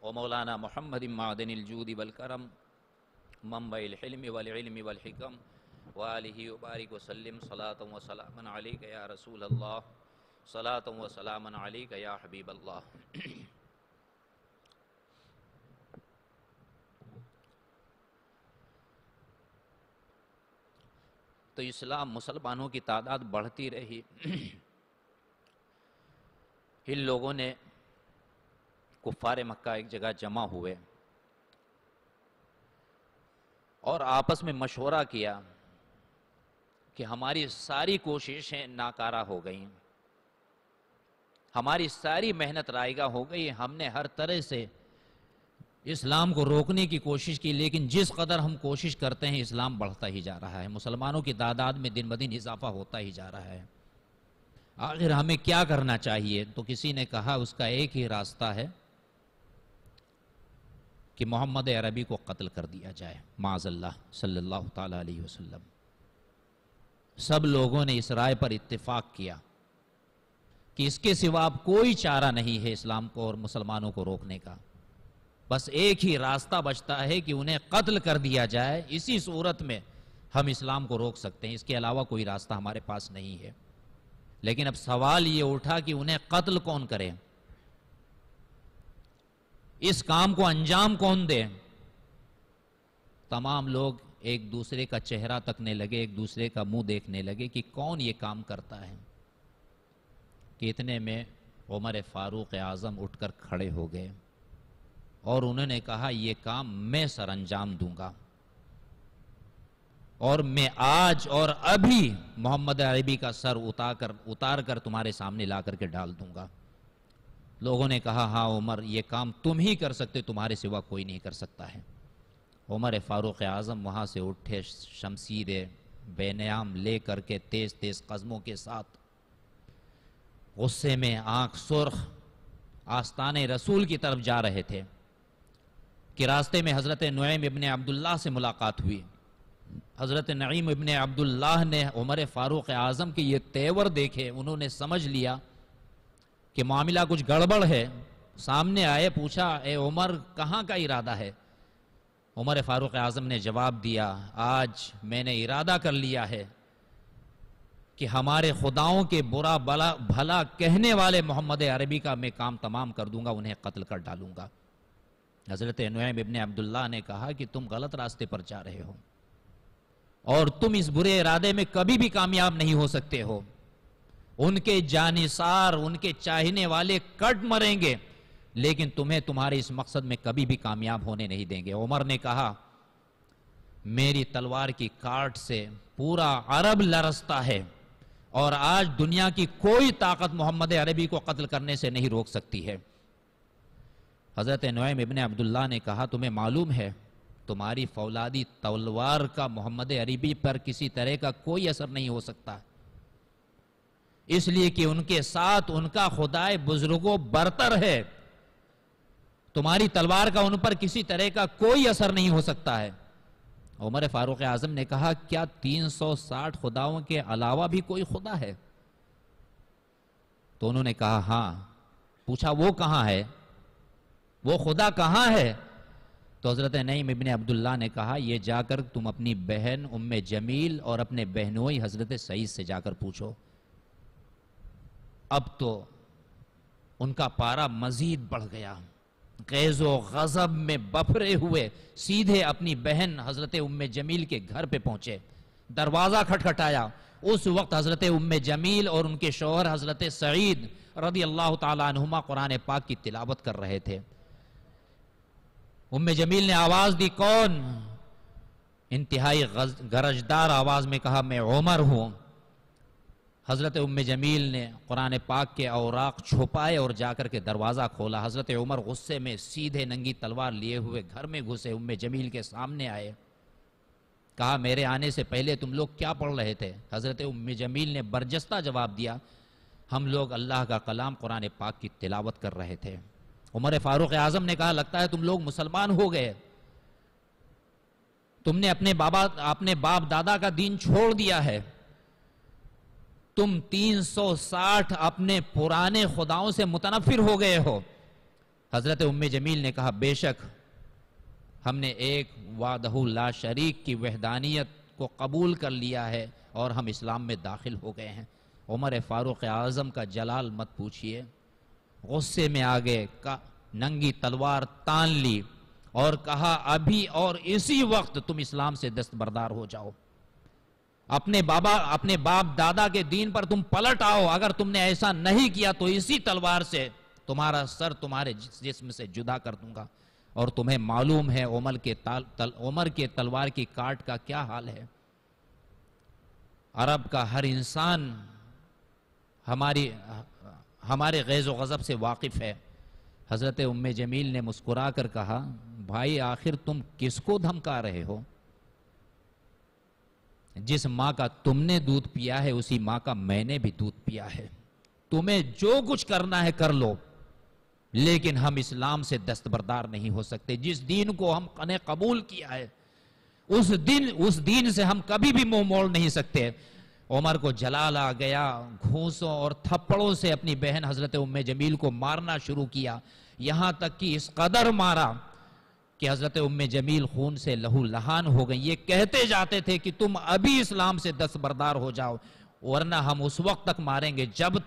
و مولانا محمد معدن الجود والکرم منبع الحلم والعلم والحکم وآلہ وبارک وسلم صلاة و سلاما علیک یا رسول اللہ، صلاة و سلاما علیک یا حبیب اللہ۔ تو اسلام مسلمانوں کی تعداد بڑھتی رہی۔ ان لوگوں نے کفار مکہ ایک جگہ جمع ہوئے اور آپس میں مشورہ کیا کہ ہماری ساری کوششیں ناکارہ ہو گئیں، ہماری ساری محنت رائگاں ہو گئی، ہم نے ہر طرح سے اسلام کو روکنے کی کوشش کی، لیکن جس قدر ہم کوشش کرتے ہیں اسلام بڑھتا ہی جا رہا ہے، مسلمانوں کی تعداد میں دن بدن اضافہ ہوتا ہی جا رہا ہے، آخر ہمیں کیا کرنا چاہیے؟ تو کسی نے کہا اس کا ایک ہی راستہ ہے کہ محمد عربی کو قتل کر دیا جائے، معاذ اللہ صلی اللہ تعالی علیہ وسلم۔ سب لوگوں نے اس رائے پر اتفاق کیا کہ اس کے سوا اب کوئی چارہ نہیں ہے اسلام کو اور مسلمانوں کو روکنے کا، بس ایک ہی راستہ بچتا ہے کہ انہیں قتل کر دیا جائے، اسی صورت میں ہم اسلام کو روک سکتے ہیں، اس کے علاوہ کوئی راستہ ہمارے پاس نہیں ہے۔ لیکن اب سوال یہ اٹھا کہ انہیں قتل کون کرے، اس کام کو انجام کون دے؟ تمام لوگ ایک دوسرے کا چہرہ تکنے لگے، ایک دوسرے کا منہ دیکھنے لگے کہ کون یہ کام کرتا ہے، کہ اتنے میں عمر فاروق اعظم اٹھ کر کھڑے ہو گئے اور انہوں نے کہا یہ کام میں سر انجام دوں گا، اور میں آج اور ابھی محمد عربی کا سر اتار کر تمہارے سامنے لا کر کے ڈال دوں گا۔ لوگوں نے کہا ہاں عمر، یہ کام تم ہی کر سکتے، تمہارے سوا کوئی نہیں کر سکتا ہے۔ عمر فاروق اعظم وہاں سے اٹھے، شمشیر بے نیام لے کر کے تیز تیز قدموں کے ساتھ، غصے میں آنکھ سرخ، آستان رسول کی طرف جا رہے تھے کہ راستے میں حضرت نعیم ابن عبداللہ سے ملاقات ہوئی۔ حضرت نعیم ابن عبداللہ نے عمر فاروق اعظم کے یہ تیور دیکھے، انہوں نے سمجھ لیا کہ معاملہ کچھ گڑبڑ ہے، سامنے آئے، پوچھا اے عمر کہاں کا ارادہ ہے؟ عمر فاروق اعظم نے جواب دیا آج میں نے ارادہ کر لیا ہے کہ ہمارے خداؤں کے برا بھلا کہنے والے محمد عربی کا میں کام تمام کر دوں گا، انہیں قتل کر ڈالوں گا۔ حضرت نعیم ابن عبداللہ نے کہا کہ تم غلط راستے پر جا رہے ہو اور تم اس برے ارادے میں کبھی بھی کامیاب نہیں ہو سکتے ہو، ان کے جانثار، ان کے چاہنے والے کٹ مریں گے، لیکن تمہیں تمہارے اس مقصد میں کبھی بھی کامیاب ہونے نہیں دیں گے۔ عمر نے کہا میری تلوار کی کاٹ سے پورا عرب لرزتا ہے اور آج دنیا کی کوئی طاقت محمد عربی کو قتل کرنے سے نہیں روک سکتی ہے۔ حضرت نعیم ابن عبداللہ نے کہا تمہیں معلوم ہے تمہاری فولادی تلوار کا محمد عربی پر کسی طرح کا کوئی اثر نہیں ہو سکتا، اس لیے کہ ان کے ساتھ ان کا خدائے بزرگوں برتر ہے، تمہاری تلوار کا ان پر کسی طرح کا کوئی اثر نہیں ہو سکتا ہے۔ عمر فاروق اعظم نے کہا کیا 360 خداؤں کے علاوہ بھی کوئی خدا ہے؟ تو انہوں نے کہا ہاں۔ پوچھا وہ کہاں ہے، وہ خدا کہاں ہے؟ تو حضرت نعیم ابن عبداللہ نے کہا یہ جا کر تم اپنی بہن ام جمیل اور اپنے بہنوئی حضرت سعید سے جا کر پوچھو۔ اب تو ان کا پارا مزید بڑھ گیا، غیظ و غضب میں بفرے ہوئے سیدھے اپنی بہن حضرت ام جمیل کے گھر پہ پہنچے، دروازہ کھٹکھٹایا۔ اس وقت حضرت ام جمیل اور ان کے شوہر حضرت سعید رضی اللہ تعالیٰ عنہما قرآن پاک کی تلاوت کر رہے تھے۔ ام جمیل نے آواز دی کون؟ انتہائی گرجدار آواز میں کہا میں عمر ہوں۔ حضرت ام جمیل نے قرآن پاک کے اوراق چھپائے اور جا کر کے دروازہ کھولا۔ حضرت عمر غصے میں سیدھے ننگی تلوار لیے ہوئے گھر میں گھسے، ام جمیل کے سامنے آئے، کہا میرے آنے سے پہلے تم لوگ کیا پڑھ رہے تھے؟ حضرت ام جمیل نے برجستہ جواب دیا ہم لوگ اللہ کا کلام قرآن پاک کی تلاوت کر رہے تھے۔ عمر فاروق اعظم نے کہا لگتا ہے تم لوگ مسلمان ہو گئے، تم نے اپنے باپ دادا کا دین چھوڑ دیا ہے، تم 360 اپنے پرانے خداؤں سے متنفر ہو گئے ہو۔ حضرت ام جمیل نے کہا بے شک ہم نے ایک وحدہ لا شریک کی وحدانیت کو قبول کر لیا ہے اور ہم اسلام میں داخل ہو گئے ہیں۔ عمر فاروق اعظم کا جلال مت پوچھئے، غصے میں آگے ننگی تلوار تان لی اور کہا ابھی اور اسی وقت تم اسلام سے دستبردار ہو جاؤ۔ اپنے باپ دادا کے دین پر تم پلٹ آؤ. اگر تم نے ایسا نہیں کیا تو اسی تلوار سے تمہارا سر تمہارے جسم سے جدا کر دوں گا. اور تمہیں معلوم ہے عمر کے تلوار کی کاٹ کا کیا حال ہے. عرب کا ہر انسان ہمارے غیظ و غضب سے واقف ہے. حضرت ام جمیل نے مسکرا کر کہا بھائی آخر تم کس کو دھمکا رہے ہو؟ جس ماں کا تم نے دودھ پیا ہے اسی ماں کا میں نے بھی دودھ پیا ہے. تمہیں جو کچھ کرنا ہے کر لو، لیکن ہم اسلام سے دستبردار نہیں ہو سکتے. جس دین کو ہم نے قبول کیا ہے اس دین سے ہم کبھی بھی منہ موڑ نہیں سکتے. عمر کو جلال آ گیا، گھونسوں اور تھپڑوں سے اپنی بہن حضرت ام جمیل کو مارنا شروع کیا. یہاں تک کہ اس قدر مارا کہ حضرت ام جمیل خون سے لہو لہان ہو گئی. یہ کہتے جاتے تھے کہ تم ابھی اسلام سے دستبردار ہو جاؤ، ورنہ ہم اس وقت تک ماریں گے جب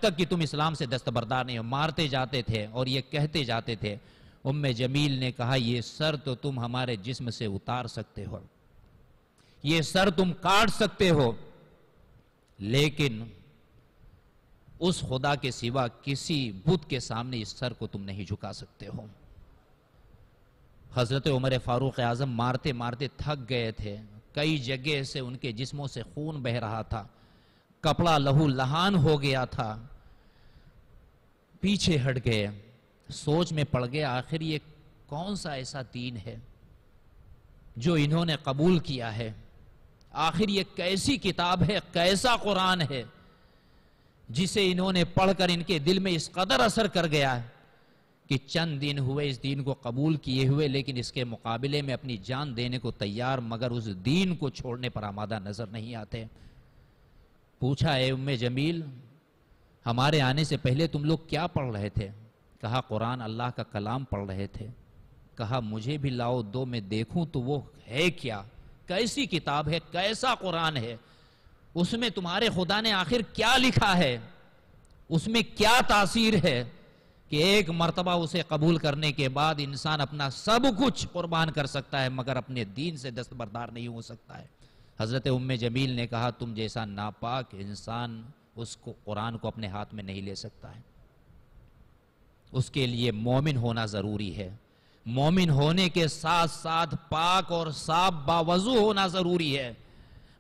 تک کہ تم اسلام سے دستبردار نہیں ہو. مارتے جاتے تھے اور یہ کہتے جاتے تھے. ام جمیل نے کہا یہ سر تو تم ہمارے جسم سے اتار سکتے ہو، یہ سر تم کاٹ سکتے ہو، لیکن اس خدا کے سوا کسی بت کے سامنے اس سر کو تم نہیں جھکا سکتے ہو. حضرت عمر فاروق اعظم مارتے مارتے تھک گئے تھے. کئی جگہ سے ان کے جسموں سے خون بہ رہا تھا، کپڑا لہو لہان ہو گیا تھا. پیچھے ہٹ گئے، سوچ میں پڑ گئے آخر یہ کون سا ایسا دین ہے جو انہوں نے قبول کیا ہے. آخر یہ کیسی کتاب ہے، کیسا قرآن ہے جسے انہوں نے پڑھ کر ان کے دل میں اس قدر اثر کر گیا ہے کہ چند دن ہوئے اس دین کو قبول کیے ہوئے، لیکن اس کے مقابلے میں اپنی جان دینے کو تیار، مگر اس دین کو چھوڑنے پر آمادہ نظر نہیں آتے. پوچھا اے ام جمیل ہمارے آنے سے پہلے تم لوگ کیا پڑھ رہے تھے؟ کہا قرآن اللہ کا کلام پڑھ رہے تھے. کہا مجھے بھی لاؤ دو میں دیکھوں تو وہ ہے کیا، کیسی کتاب ہے، کیسا قرآن ہے، اس میں تمہارے خدا نے آخر کیا لکھا ہے، اس میں کیا تاثیر ہے کہ ایک مرتبہ اسے قبول کرنے کے بعد انسان اپنا سب کچھ قربان کر سکتا ہے مگر اپنے دین سے دستبردار نہیں ہو سکتا ہے. حضرت ام جمیل نے کہا تم جیسا ناپاک انسان اس کو قرآن کو اپنے ہاتھ میں نہیں لے سکتا ہے. اس کے لیے مومن ہونا ضروری ہے. مومن ہونے کے ساتھ ساتھ پاک اور صاف باوضو ہونا ضروری ہے.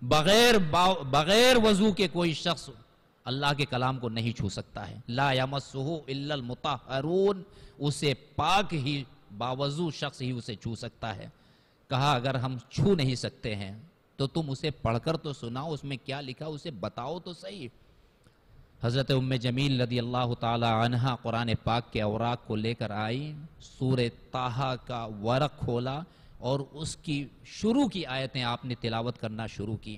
بغیر وضو کے کوئی شخص اللہ کے کلام کو نہیں چھو سکتا ہے. لا یمسہ الا المطہرون، اسے پاک ہی باوضو شخص ہی اسے چھو سکتا ہے. کہا اگر ہم چھو نہیں سکتے ہیں تو تم اسے پڑھ کر تو سناؤ، اس میں کیا لکھا اسے بتاؤ تو صحیح. حضرت ام جمیل رضی اللہ تعالی عنہا قرآن پاک کے اوراق کو لے کر آئی، سورہ طٰہٰ کا ورق کھولا اور اس کی شروع کی آیتیں آپ نے تلاوت کرنا شروع کی.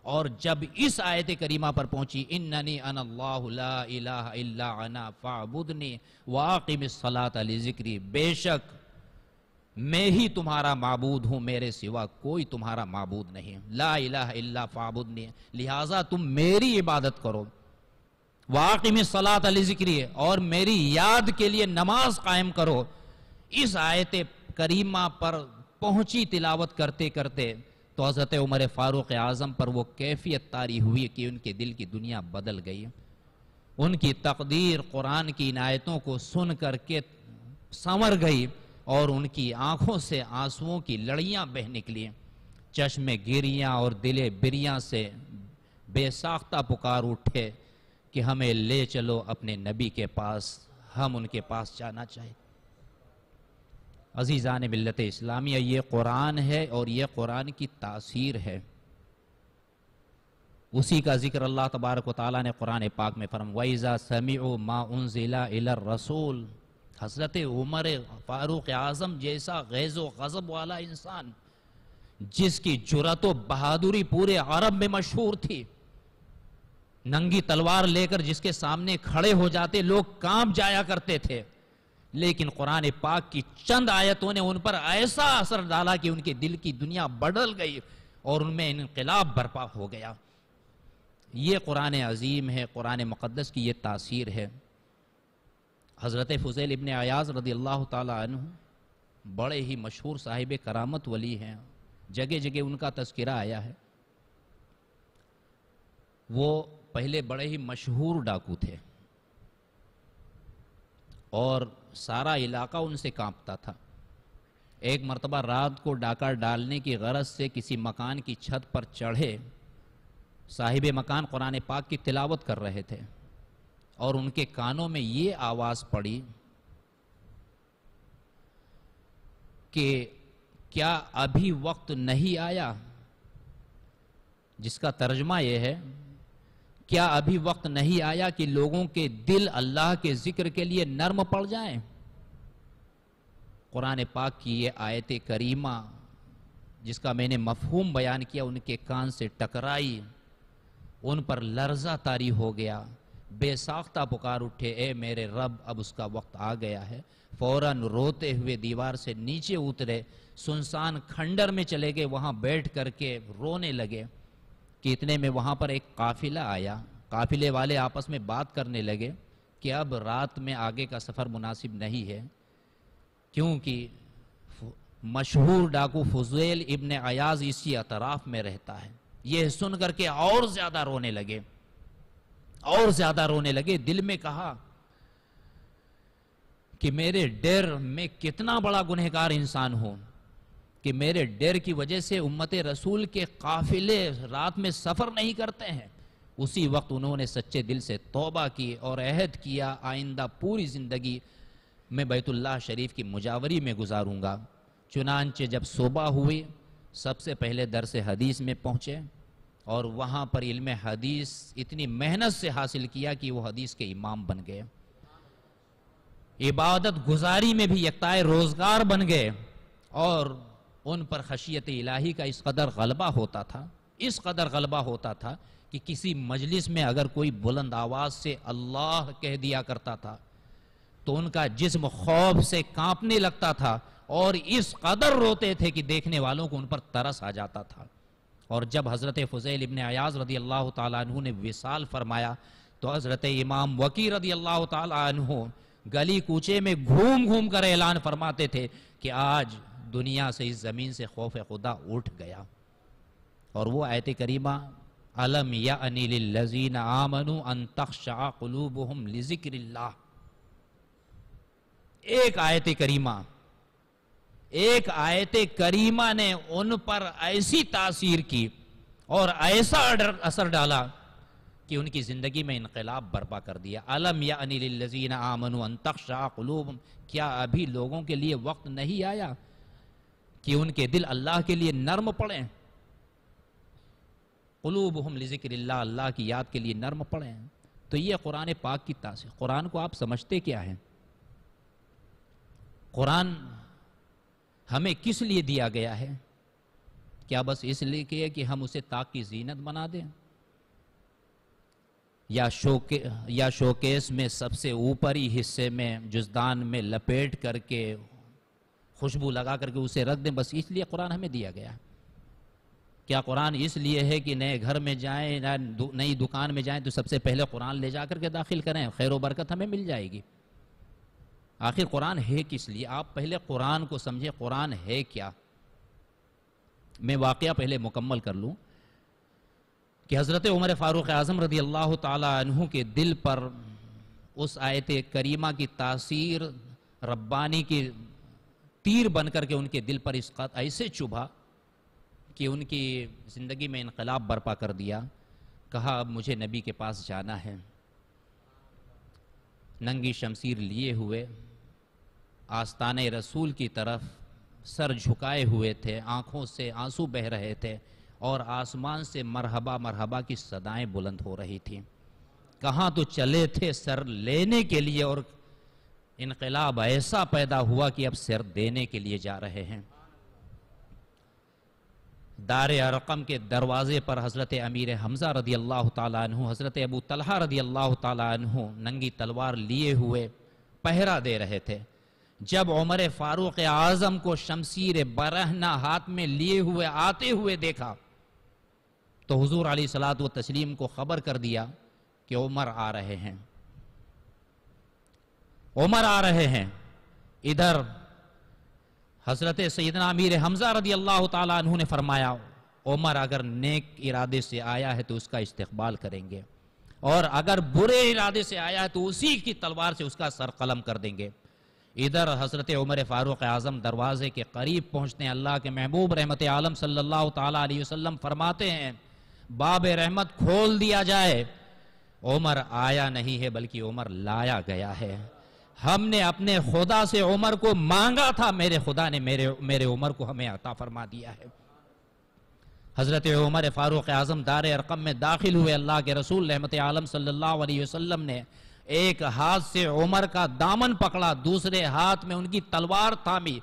اور جب اس آیت کریمہ پر پہنچی اننی انا اللہ لا الہ الا انا فاعبدنی واقم الصلاۃ لذکری، بے شک میں ہی تمہارا معبود ہوں، میرے سوا کوئی تمہارا معبود نہیں. لا الہ الا فاعبدنی، لہٰذا تم میری عبادت کرو. واقم الصلاۃ لذکری، اور میری یاد کے لیے نماز قائم کرو. اس آیت کریمہ پر پہنچی تلاوت کرتے کرتے تو حضرت عمر فاروق اعظم پر وہ کیفیت طاری ہوئی کہ ان کے دل کی دنیا بدل گئی. ان کی تقدیر قرآن کی ان آیتوں کو سن کر کے سنور گئی اور ان کی آنکھوں سے آنسوؤں کی لڑیاں بہہ نکلی. چشم گریاں اور دل بریاں سے بے ساختہ پکار اٹھے کہ ہمیں لے چلو اپنے نبی کے پاس، ہم ان کے پاس جانا چاہیے. عزیزان ملت اسلامیہ، یہ قرآن ہے اور یہ قرآن کی تاثیر ہے. اسی کا ذکر اللہ تبارک و تعالیٰ نے قرآن پاک میں فرمایا وَإِذَا سَمِعُوا مَا أُنزِلَ إِلَى الرَّسُولِ. حضرت عمر فاروق اعظم جیسا غیظ و غضب والا انسان، جس کی جرأت و بہادری پورے عرب میں مشہور تھی، ننگی تلوار لے کر جس کے سامنے کھڑے ہو جاتے لوگ کانپ جایا کرتے تھے، لیکن قرآن پاک کی چند آیتوں نے ان پر ایسا اثر ڈالا کہ ان کے دل کی دنیا بدل گئی اور ان میں انقلاب برپا ہو گیا. یہ قرآن عظیم ہے، قرآن مقدس کی یہ تاثیر ہے. حضرت فضیل ابن عیاض رضی اللہ تعالی عنہ بڑے ہی مشہور صاحب کرامت ولی ہیں. جگہ جگہ ان کا تذکرہ آیا ہے. وہ پہلے بڑے ہی مشہور ڈاکو تھے اور سارا علاقہ ان سے کانپتا تھا. ایک مرتبہ رات کو ڈاکہ ڈالنے کی غرض سے کسی مکان کی چھت پر چڑھے. صاحب مکان قرآن پاک کی تلاوت کر رہے تھے اور ان کے کانوں میں یہ آواز پڑی کہ کیا ابھی وقت نہیں آیا، جس کا ترجمہ یہ ہے کیا ابھی وقت نہیں آیا کہ لوگوں کے دل اللہ کے ذکر کے لیے نرم پڑ جائیں. قرآن پاک کی یہ آیت کریمہ جس کا میں نے مفہوم بیان کیا ان کے کان سے ٹکرائی، ان پر لرزہ طاری ہو گیا، بے ساختہ پکار اٹھے اے میرے رب اب اس کا وقت آ گیا ہے. فوراً روتے ہوئے دیوار سے نیچے اترے، سنسان کھنڈر میں چلے گئے، وہاں بیٹھ کر کے رونے لگے. کہ اتنے میں وہاں پر ایک قافلہ آیا. قافلے والے آپس میں بات کرنے لگے کہ اب رات میں آگے کا سفر مناسب نہیں ہے، کیونکہ مشہور ڈاکو فضیل ابن عیاض اسی اطراف میں رہتا ہے. یہ سن کر کے اور زیادہ رونے لگے، اور زیادہ رونے لگے. دل میں کہا کہ میرے ڈر میں کتنا بڑا گنہگار انسان ہوں کہ میرے ڈر کی وجہ سے امت رسول کے قافلے رات میں سفر نہیں کرتے ہیں. اسی وقت انہوں نے سچے دل سے توبہ کی اور عہد کیا آئندہ پوری زندگی میں بیت اللہ شریف کی مجاوری میں گزاروں گا. چنانچہ جب صبح ہوئی سب سے پہلے درس حدیث میں پہنچے اور وہاں پر علم حدیث اتنی محنت سے حاصل کیا کہ وہ حدیث کے امام بن گئے. عبادت گزاری میں بھی یکتائے روزگار بن گئے اور ان پر خشیت الہی کا اس قدر غلبہ ہوتا تھا، اس قدر غلبہ ہوتا تھا کہ کسی مجلس میں اگر کوئی بلند آواز سے اللہ کہہ دیا کرتا تھا تو ان کا جسم خوف سے کانپنے لگتا تھا اور اس قدر روتے تھے کہ دیکھنے والوں کو ان پر ترس آ جاتا تھا. اور جب حضرت فضیل ابن عیاض رضی اللہ تعالیٰ عنہ نے وصال فرمایا تو حضرت امام وقی رضی اللہ تعالیٰ عنہ گلی کوچے میں گھوم گھوم کر اعلان فرماتے تھے کہ آج دنیا سے اس زمین سے خوف خدا اٹھ گیا. اور وہ آیت کریمہ الم یأنی للذین آمنوا ان تخشع قلوبہم لذکر اللہ، ایک آیت کریمہ نے ان پر ایسی تاثیر کی اور ایسا اثر ڈالا کہ ان کی زندگی میں انقلاب برپا کر دیا. الم یأنی للذین آمنوا ان تخشع قلوبہم، کیا ابھی لوگوں کے لیے وقت نہیں آیا کہ ان کے دل اللہ کے لیے نرم پڑیں. قلوبہم لذکر اللہ، اللہ کی یاد کے لیے نرم پڑیں. تو یہ قرآن پاک کی تاثیر. قرآن کو آپ سمجھتے کیا ہیں؟ قرآن ہمیں کس لیے دیا گیا ہے؟ کیا بس اس لیے کہ ہم اسے طاق کی زینت بنا دیں، یا شوکیس میں سب سے اوپری حصے میں جزدان میں لپیٹ کر کے خوشبو لگا کر کے اسے رکھ دیں؟ بس اس لیے قرآن ہمیں دیا گیا ہے. کیا قرآن اس لیے ہے کہ نئے گھر میں جائیں، نئی دکان میں جائیں تو سب سے پہلے قرآن لے جا کر کے داخل کریں، خیر و برکت ہمیں مل جائے گی؟ آخر قرآن ہے کس لیے؟ آپ پہلے قرآن کو سمجھیں، قرآن ہے کیا. میں واقعہ پہلے مکمل کر لوں کہ حضرت عمر فاروق اعظم رضی اللہ تعالی عنہ کے دل پر اس آیت کریمہ کی تاثیر ربانی کی تیر بن کر کے ان کے دل پر اس قدر ایسے چبھا کہ ان کی زندگی میں انقلاب برپا کر دیا. کہا اب مجھے نبی کے پاس جانا ہے. ننگی شمشیر لیے ہوئے آستانِ رسول کی طرف سر جھکائے ہوئے تھے، آنکھوں سے آنسو بہ رہے تھے اور آسمان سے مرحبا مرحبا کی صدائیں بلند ہو رہی تھیں. کہاں تو چلے تھے سر لینے کے لیے اور انقلاب ایسا پیدا ہوا کہ اب سر دینے کے لیے جا رہے ہیں. دار ارقم کے دروازے پر حضرت امیر حمزہ رضی اللہ تعالیٰ عنہ، حضرت ابو طلحہ رضی اللہ تعالیٰ عنہ ننگی تلوار لیے ہوئے پہرا دے رہے تھے. جب عمر فاروق اعظم کو شمشیر برہنہ ہاتھ میں لیے ہوئے آتے ہوئے دیکھا تو حضور علیہ الصلوۃ والتسلیم کو خبر کر دیا کہ عمر آ رہے ہیں، عمر آ رہے ہیں. ادھر حضرت سیدنا امیر حمزہ رضی اللہ تعالیٰ عنہ نے فرمایا عمر اگر نیک ارادے سے آیا ہے تو اس کا استقبال کریں گے، اور اگر برے ارادے سے آیا ہے تو اسی کی تلوار سے اس کا سر قلم کر دیں گے۔ ادھر حضرت عمر فاروق اعظم دروازے کے قریب پہنچتے ہیں، اللہ کے محبوب رحمت عالم صلی اللہ تعالیٰ علیہ وسلم فرماتے ہیں باب رحمت کھول دیا جائے۔ عمر آیا نہیں ہے بلکہ عمر لایا گیا ہے۔ ہم نے اپنے خدا سے عمر کو مانگا تھا، میرے خدا نے میرے عمر کو ہمیں عطا فرما دیا ہے۔ حضرت عمر فاروق اعظم دار ارقم میں داخل ہوئے، اللہ کے رسول رحمت عالم صلی اللہ علیہ وسلم نے ایک ہاتھ سے عمر کا دامن پکڑا، دوسرے ہاتھ میں ان کی تلوار تھامی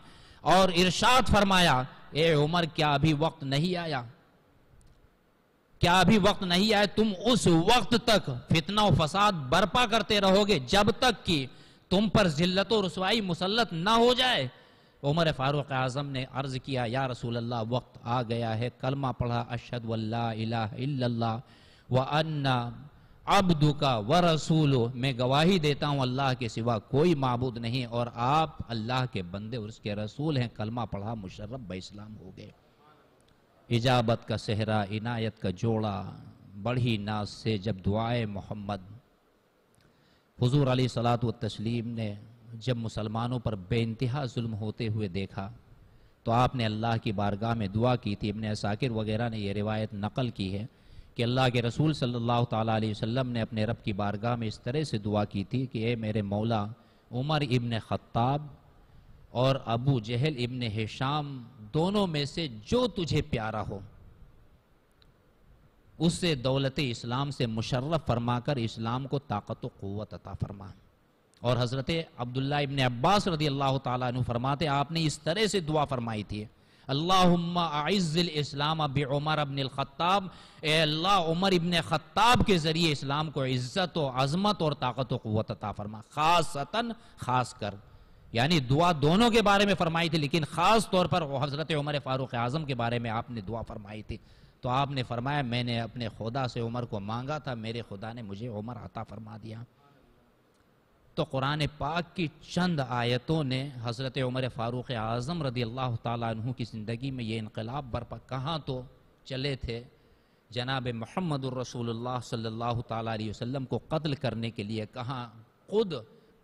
اور ارشاد فرمایا اے عمر کیا ابھی وقت نہیں آیا؟ کیا ابھی وقت نہیں آیا؟ تم اس وقت تک فتنہ و فساد برپا کرتے رہو گے جب تک کہ تم پر ذلت و رسوائی مسلط نہ ہو جائے۔ عمر فاروق اعظم نے عرض کیا یا رسول اللہ وقت آ گیا ہے، کلمہ پڑھا اشہد واللہ الہ الا اللہ وان عبدک ورسولہ، میں گواہی دیتا ہوں اللہ کے سوا کوئی معبود نہیں اور آپ اللہ کے بندے اور اس کے رسول ہیں۔ کلمہ پڑھا، مشرف بہ اسلام ہو گئے۔ اجابت کا صحرا، عنایت کا جوڑا، بڑھی ناز سے جب دعائے محمد۔ حضور علیہ الصلوۃ والتسلیم نے جب مسلمانوں پر بے انتہا ظلم ہوتے ہوئے دیکھا تو آپ نے اللہ کی بارگاہ میں دعا کی تھی۔ ابن عساکر وغیرہ نے یہ روایت نقل کی ہے کہ اللہ کے رسول صلی اللہ تعالیٰ علیہ وسلم نے اپنے رب کی بارگاہ میں اس طرح سے دعا کی تھی کہ اے میرے مولا، عمر ابن خطاب اور ابو جہل ابن ہشام دونوں میں سے جو تجھے پیارا ہو اس سے دولت اسلام سے مشرف فرما کر اسلام کو طاقت و قوت عطا فرما۔ اور حضرت عبداللہ ابن عباس رضی اللہ تعالیٰ عنہ فرماتے آپ نے اس طرح سے دعا فرمائی تھی اللہم اعز الاسلام بعمر ابن الخطاب، اے اللہ عمر ابن خطاب کے ذریعے اسلام کو عزت و عظمت اور طاقت و قوت عطا فرما۔ خاصتاً خاص کر، یعنی دعا دونوں کے بارے میں فرمائی تھی لیکن خاص طور پر حضرت عمر فاروق اعظم کے بارے میں آپ نے دعا فرمائی تھی۔ تو آپ نے فرمایا میں نے اپنے خدا سے عمر کو مانگا تھا، میرے خدا نے مجھے عمر عطا فرما دیا۔ تو قرآن پاک کی چند آیتوں نے حضرت عمر فاروق اعظم رضی اللہ تعالیٰ عنہ کی زندگی میں یہ انقلاب برپا، کہاں تو چلے تھے جناب محمد الرسول اللہ صلی اللہ تعالیٰ علیہ وسلم کو قتل کرنے کے لیے، کہاں خود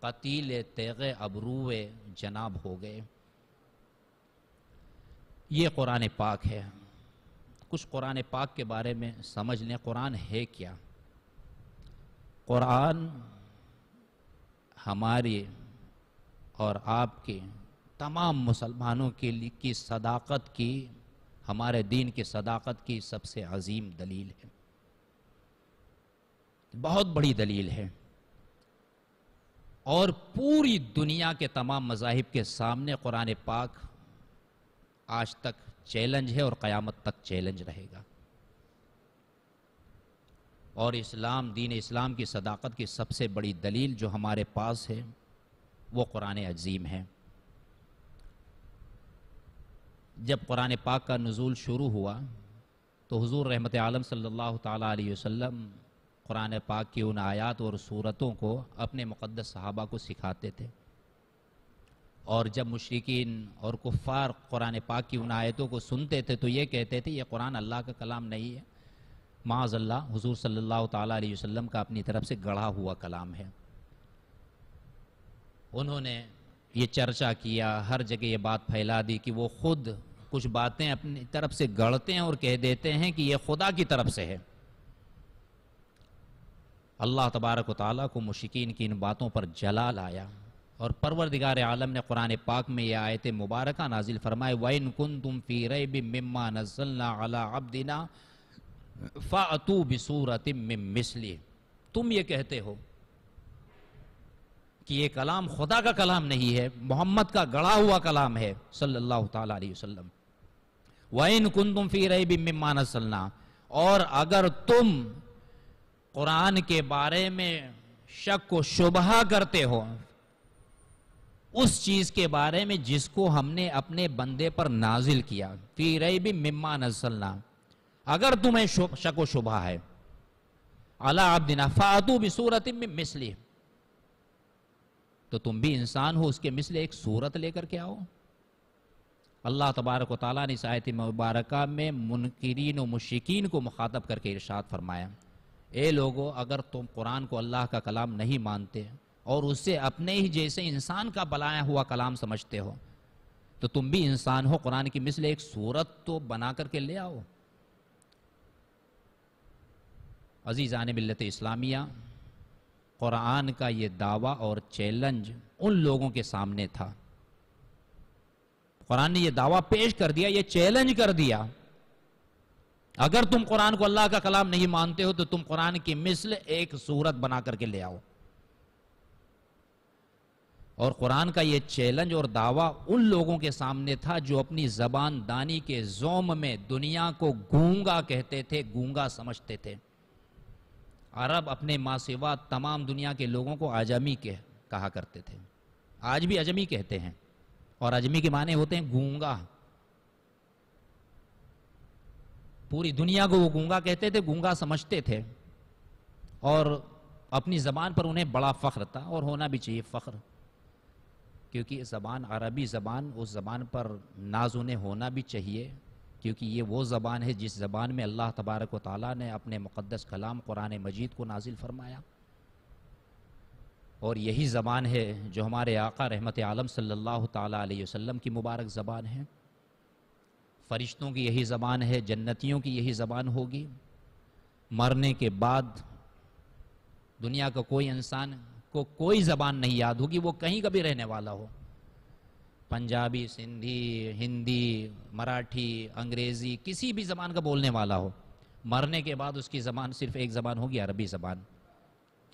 قتیل تیغ ابرو جناب ہو گئے۔ یہ قرآن پاک ہے۔ کچھ قرآن پاک کے بارے میں سمجھ لیں، قرآن ہے کیا؟ قرآن ہماری اور آپ کے تمام مسلمانوں کی صداقت کی، ہمارے دین کی صداقت کی سب سے عظیم دلیل ہے، بہت بڑی دلیل ہے، اور پوری دنیا کے تمام مذاہب کے سامنے قرآن پاک آج تک چیلنج ہے اور قیامت تک چیلنج رہے گا۔ اور اسلام، دین اسلام کی صداقت کی سب سے بڑی دلیل جو ہمارے پاس ہے وہ قرآن عظیم ہے۔ جب قرآن پاک کا نزول شروع ہوا تو حضور رحمت عالم صلی اللہ تعالیٰ علیہ وسلم قرآن پاک کی ان آیات اور صورتوں کو اپنے مقدس صحابہ کو سکھاتے تھے، اور جب مشرکین اور کفار قرآن پاک کی ان آیتوں کو سنتے تھے تو یہ کہتے تھے یہ قرآن اللہ کا کلام نہیں ہے، معاذ اللہ حضور صلی اللہ تعالیٰ علیہ وسلم کا اپنی طرف سے گڑھا ہوا کلام ہے۔ انہوں نے یہ چرچا کیا، ہر جگہ یہ بات پھیلا دی کہ وہ خود کچھ باتیں اپنی طرف سے گڑھتے ہیں اور کہہ دیتے ہیں کہ یہ خدا کی طرف سے ہے۔ اللہ تبارک و تعالیٰ کو مشرکین کی ان باتوں پر جلال آیا، اور پروردگار عالم نے قرآن پاک میں یہ آیت مبارکہ نازل فرمائے وَإِن كُنتُمْ فِي رَيْبٍ مِّمَّا نَزَّلْنَا عَلَىٰ عَبْدِنَا فَأْتُوا بِسُورَةٍ مِّن مِّثْلِهِ۔ تم یہ کہتے ہو کہ یہ کلام خدا کا کلام نہیں ہے، محمد کا گڑھا ہوا کلام ہے صلی اللہ تعالیٰ علیہ وسلم۔ وَإِن كُنتُمْ فِي رَيْبٍ مِّمَّا نَزَّلْنَا، اور اگر تم قرآن کے بارے میں شک و شبہ کرتے ہو اس چیز کے بارے میں جس کو ہم نے اپنے بندے پر نازل کیا، فی ریب مما نزلنا، اگر تمہیں شک و شبہ ہے، علی عبدنا فاتوا بصورت من مثلہ، تو تم بھی انسان ہو، اس کے مثل ایک صورت لے کر کے آؤ۔ اللہ تبارک و تعالیٰ نے اس آیت مبارکہ میں منکرین و مشرکین کو مخاطب کر کے ارشاد فرمایا، اے لوگو، اگر تم قرآن کو اللہ کا کلام نہیں مانتے اور اسے اپنے ہی جیسے انسان کا بنایا ہوا کلام سمجھتے ہو تو تم بھی انسان ہو، قرآن کی مثل ایک صورت تو بنا کر کے لے آؤ۔ عزیزان ملت اسلامیہ، قرآن کا یہ دعویٰ اور چیلنج ان لوگوں کے سامنے تھا۔ قرآن نے یہ دعویٰ پیش کر دیا، یہ چیلنج کر دیا، اگر تم قرآن کو اللہ کا کلام نہیں مانتے ہو تو تم قرآن کی مثل ایک صورت بنا کر کے لے آؤ۔ اور قرآن کا یہ چیلنج اور دعویٰ ان لوگوں کے سامنے تھا جو اپنی زبان دانی کے زوم میں دنیا کو گونگا کہتے تھے، گونگا سمجھتے تھے۔ عرب اپنے ماں سوا تمام دنیا کے لوگوں کو اعجمی کہا کرتے تھے، آج بھی اعجمی کہتے ہیں، اور اعجمی کے معنی ہوتے ہیں گونگا۔ پوری دنیا کو وہ گونگا کہتے تھے، گونگا سمجھتے تھے، اور اپنی زبان پر انہیں بڑا فخر تھا، اور ہونا بھی چاہیے فخر، کیونکہ زبان عربی زبان، اس زبان پر ناز انہیں ہونا بھی چاہیے، کیونکہ یہ وہ زبان ہے جس زبان میں اللہ تبارک و تعالیٰ نے اپنے مقدس کلام قرآن مجید کو نازل فرمایا، اور یہی زبان ہے جو ہمارے آقا رحمت عالم صلی اللہ تعالیٰ علیہ وسلم کی مبارک زبان ہے۔ فرشتوں کی یہی زبان ہے، جنتیوں کی یہی زبان ہوگی۔ مرنے کے بعد دنیا کا کوئی انسان کو کوئی زبان نہیں یاد ہوگی، وہ کہیں کا بھی رہنے والا ہو، پنجابی، سندھی، ہندی، مراٹھی، انگریزی، کسی بھی زبان کا بولنے والا ہو، مرنے کے بعد اس کی زبان صرف ایک زبان ہوگی، عربی زبان،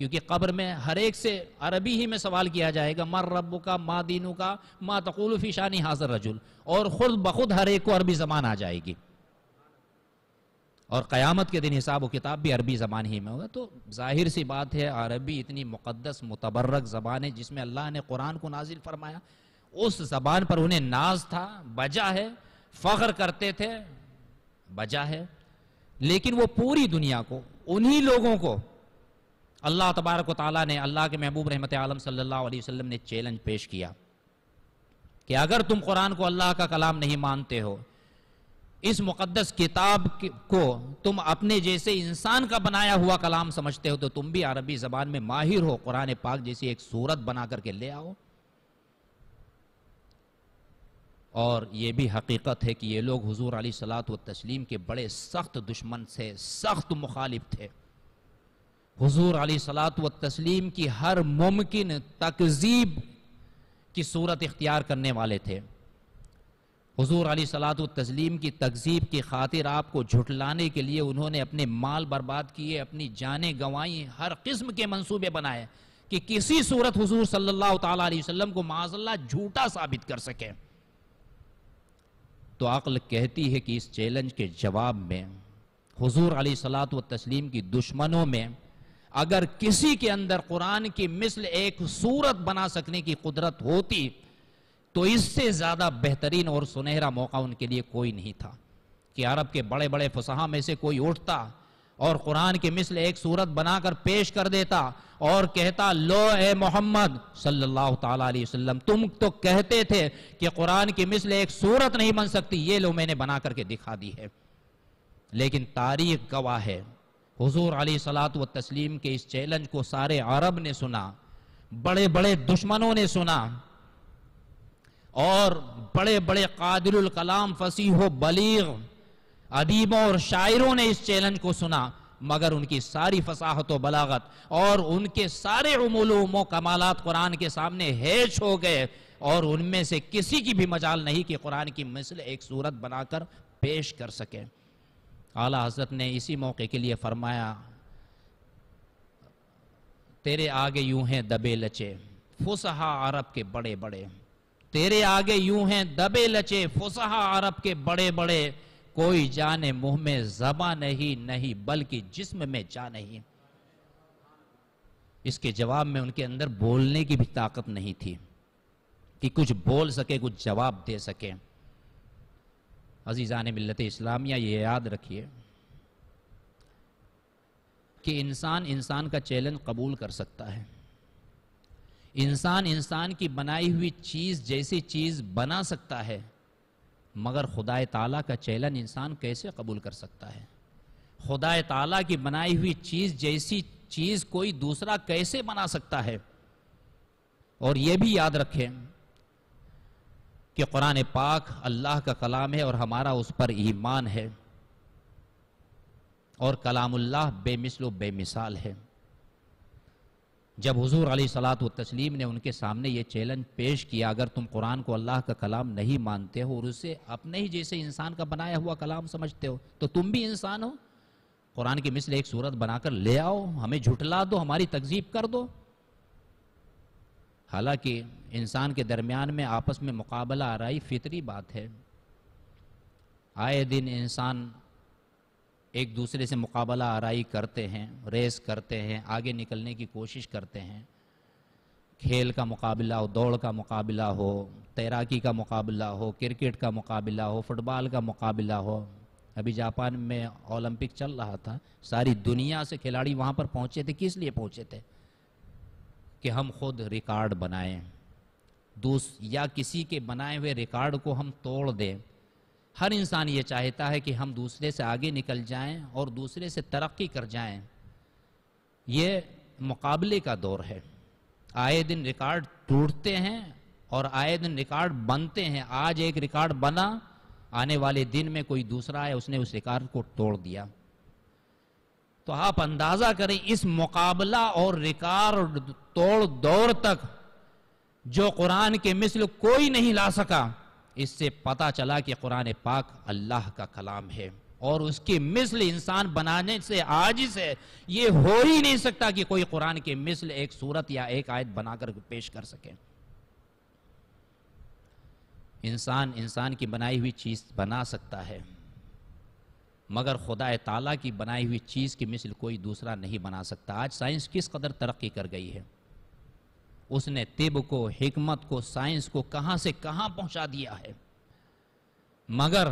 کیونکہ قبر میں ہر ایک سے عربی ہی میں سوال کیا جائے گا، مر ربک ما دینک ما تقول فی شان ھذا الرجل، اور خود بخود ہر ایک کو عربی زبان آ جائے گی، اور قیامت کے دن حساب و کتاب بھی عربی زبان ہی میں ہوگا۔ تو ظاہر سی بات ہے، عربی اتنی مقدس متبرک زبان ہے جس میں اللہ نے قرآن کو نازل فرمایا، اس زبان پر انہیں ناز تھا، بجا ہے، فخر کرتے تھے، بجا ہے، لیکن وہ پوری دنیا کو، انہی لوگوں کو اللہ تبارک و تعالیٰ نے، اللہ کے محبوب رحمت عالم صلی اللہ علیہ وسلم نے چیلنج پیش کیا کہ اگر تم قرآن کو اللہ کا کلام نہیں مانتے ہو، اس مقدس کتاب کو تم اپنے جیسے انسان کا بنایا ہوا کلام سمجھتے ہو تو تم بھی عربی زبان میں ماہر ہو، قرآن پاک جیسی ایک صورت بنا کر کے لے آؤ۔ اور یہ بھی حقیقت ہے کہ یہ لوگ حضور علیہ الصلوۃ والتسلیم کے بڑے سخت دشمن تھے، سخت مخالف تھے، حضور علیہ الصلوۃ والتسلیم کی ہر ممکن تکذیب کی صورت اختیار کرنے والے تھے۔ حضور علیہ الصلوۃ والتسلیم کی تکذیب کی خاطر آپ کو جھٹلانے کے لیے انہوں نے اپنے مال برباد کیے، اپنی جانیں گنوائیں، ہر قسم کے منصوبے بنائے کہ کسی صورت حضور صلی اللہ تعالیٰ علیہ وسلم کو معاذ اللہ جھوٹا ثابت کر سکے۔ تو عقل کہتی ہے کہ اس چیلنج کے جواب میں حضور علیہ الصلوۃ والتسلیم کی دشمنوں میں اگر کسی کے اندر قرآن کی مثل ایک صورت بنا سکنے کی قدرت ہوتی تو اس سے زیادہ بہترین اور سنہرا موقع ان کے لیے کوئی نہیں تھا کہ عرب کے بڑے بڑے فصحاء میں سے کوئی اٹھتا اور قرآن کی مثل ایک صورت بنا کر پیش کر دیتا اور کہتا، لو اے محمد صلی اللہ تعالیٰ علیہ وسلم، تم تو کہتے تھے کہ قرآن کی مثل ایک صورت نہیں بن سکتی، یہ لو میں نے بنا کر کے دکھا دی ہے۔ لیکن تاریخ گواہ ہے، حضور علیہ الصلوۃ والتسلیم کے اس چیلنج کو سارے عرب نے سنا، بڑے بڑے دشمنوں نے سنا، اور بڑے بڑے قادر الکلام، فصیح و بلیغ ادیبوں اور شاعروں نے اس چیلنج کو سنا، مگر ان کی ساری فصاحت و بلاغت اور ان کے سارے علوم و کمالات قرآن کے سامنے ہیچ ہو گئے، اور ان میں سے کسی کی بھی مجال نہیں کہ قرآن کی مثل ایک صورت بنا کر پیش کر سکے۔ اعلیٰ حضرت نے اسی موقع کے لیے فرمایا، تیرے آگے یوں ہیں دبے لچے فصحاء عرب کے بڑے بڑے، تیرے آگے یوں ہیں دبے لچے فصحاء عرب کے بڑے بڑے، کوئی جانے منہ میں زباں نہیں بلکہ جسم میں جان نہیں۔ اس کے جواب میں ان کے اندر بولنے کی بھی طاقت نہیں تھی کہ کچھ بول سکے، کچھ جواب دے سکے۔ عزیزان ملت اسلامیہ، یہ یاد رکھیے کہ انسان کا چیلنج قبول کر سکتا ہے، انسان کی بنائی ہوئی چیز جیسی چیز بنا سکتا ہے، مگر خدا تعالیٰ کا چیلنج انسان کیسے قبول کر سکتا ہے؟ خدا تعالیٰ کی بنائی ہوئی چیز جیسی چیز کوئی دوسرا کیسے بنا سکتا ہے؟ اور یہ بھی یاد رکھیں کہ قرآن پاک اللہ کا کلام ہے اور ہمارا اس پر ایمان ہے، اور کلام اللہ بے مثل و بے مثال ہے۔ جب حضور علیہ الصلوۃ والتسلیم نے ان کے سامنے یہ چیلنج پیش کیا، اگر تم قرآن کو اللہ کا کلام نہیں مانتے ہو اور اسے اپنے ہی جیسے انسان کا بنایا ہوا کلام سمجھتے ہو تو تم بھی انسان ہو، قرآن کی مثل ایک صورت بنا کر لے آؤ، ہمیں جھٹلا دو، ہماری تکذیب کر دو۔ حالانکہ انسان کے درمیان میں آپس میں مقابلہ آرائی فطری بات ہے، آئے دن انسان ایک دوسرے سے مقابلہ آرائی کرتے ہیں، ریس کرتے ہیں، آگے نکلنے کی کوشش کرتے ہیں، کھیل کا مقابلہ ہو، دوڑ کا مقابلہ ہو، تیراکی کا مقابلہ ہو، کرکٹ کا مقابلہ ہو، فٹ بال کا مقابلہ ہو۔ ابھی جاپان میں اولمپک چل رہا تھا، ساری دنیا سے کھلاڑی وہاں پر پہنچے تھے۔ کس لیے پہنچے تھے؟ کہ ہم خود ریکارڈ بنائیں، یا کسی کے بنائے ہوئے ریکارڈ کو ہم توڑ دیں۔ ہر انسان یہ چاہتا ہے کہ ہم دوسرے سے آگے نکل جائیں اور دوسرے سے ترقی کر جائیں۔ یہ مقابلے کا دور ہے، آئے دن ریکارڈ ٹوٹتے ہیں اور آئے دن ریکارڈ بنتے ہیں۔ آج ایک ریکارڈ بنا، آنے والے دن میں کوئی دوسرا ہے، اس نے اس ریکارڈ کو توڑ دیا۔ تو آپ اندازہ کریں اس مقابلہ اور ریکارڈ توڑ دور تک جو قرآن کے مثل کوئی نہیں لا سکا، اس سے پتا چلا کہ قرآن پاک اللہ کا کلام ہے اور اس کی مثل انسان بنانے سے عاجز ہے۔ یہ ہو ہی نہیں سکتا کہ کوئی قرآن کے مثل ایک سورت یا ایک آیت بنا کر پیش کر سکے۔ انسان کی بنائی ہوئی چیز بنا سکتا ہے، مگر خدا تعالیٰ کی بنائی ہوئی چیز کی مثل کوئی دوسرا نہیں بنا سکتا۔ آج سائنس کس قدر ترقی کر گئی ہے، اس نے طب کو، حکمت کو، سائنس کو کہاں سے کہاں پہنچا دیا ہے، مگر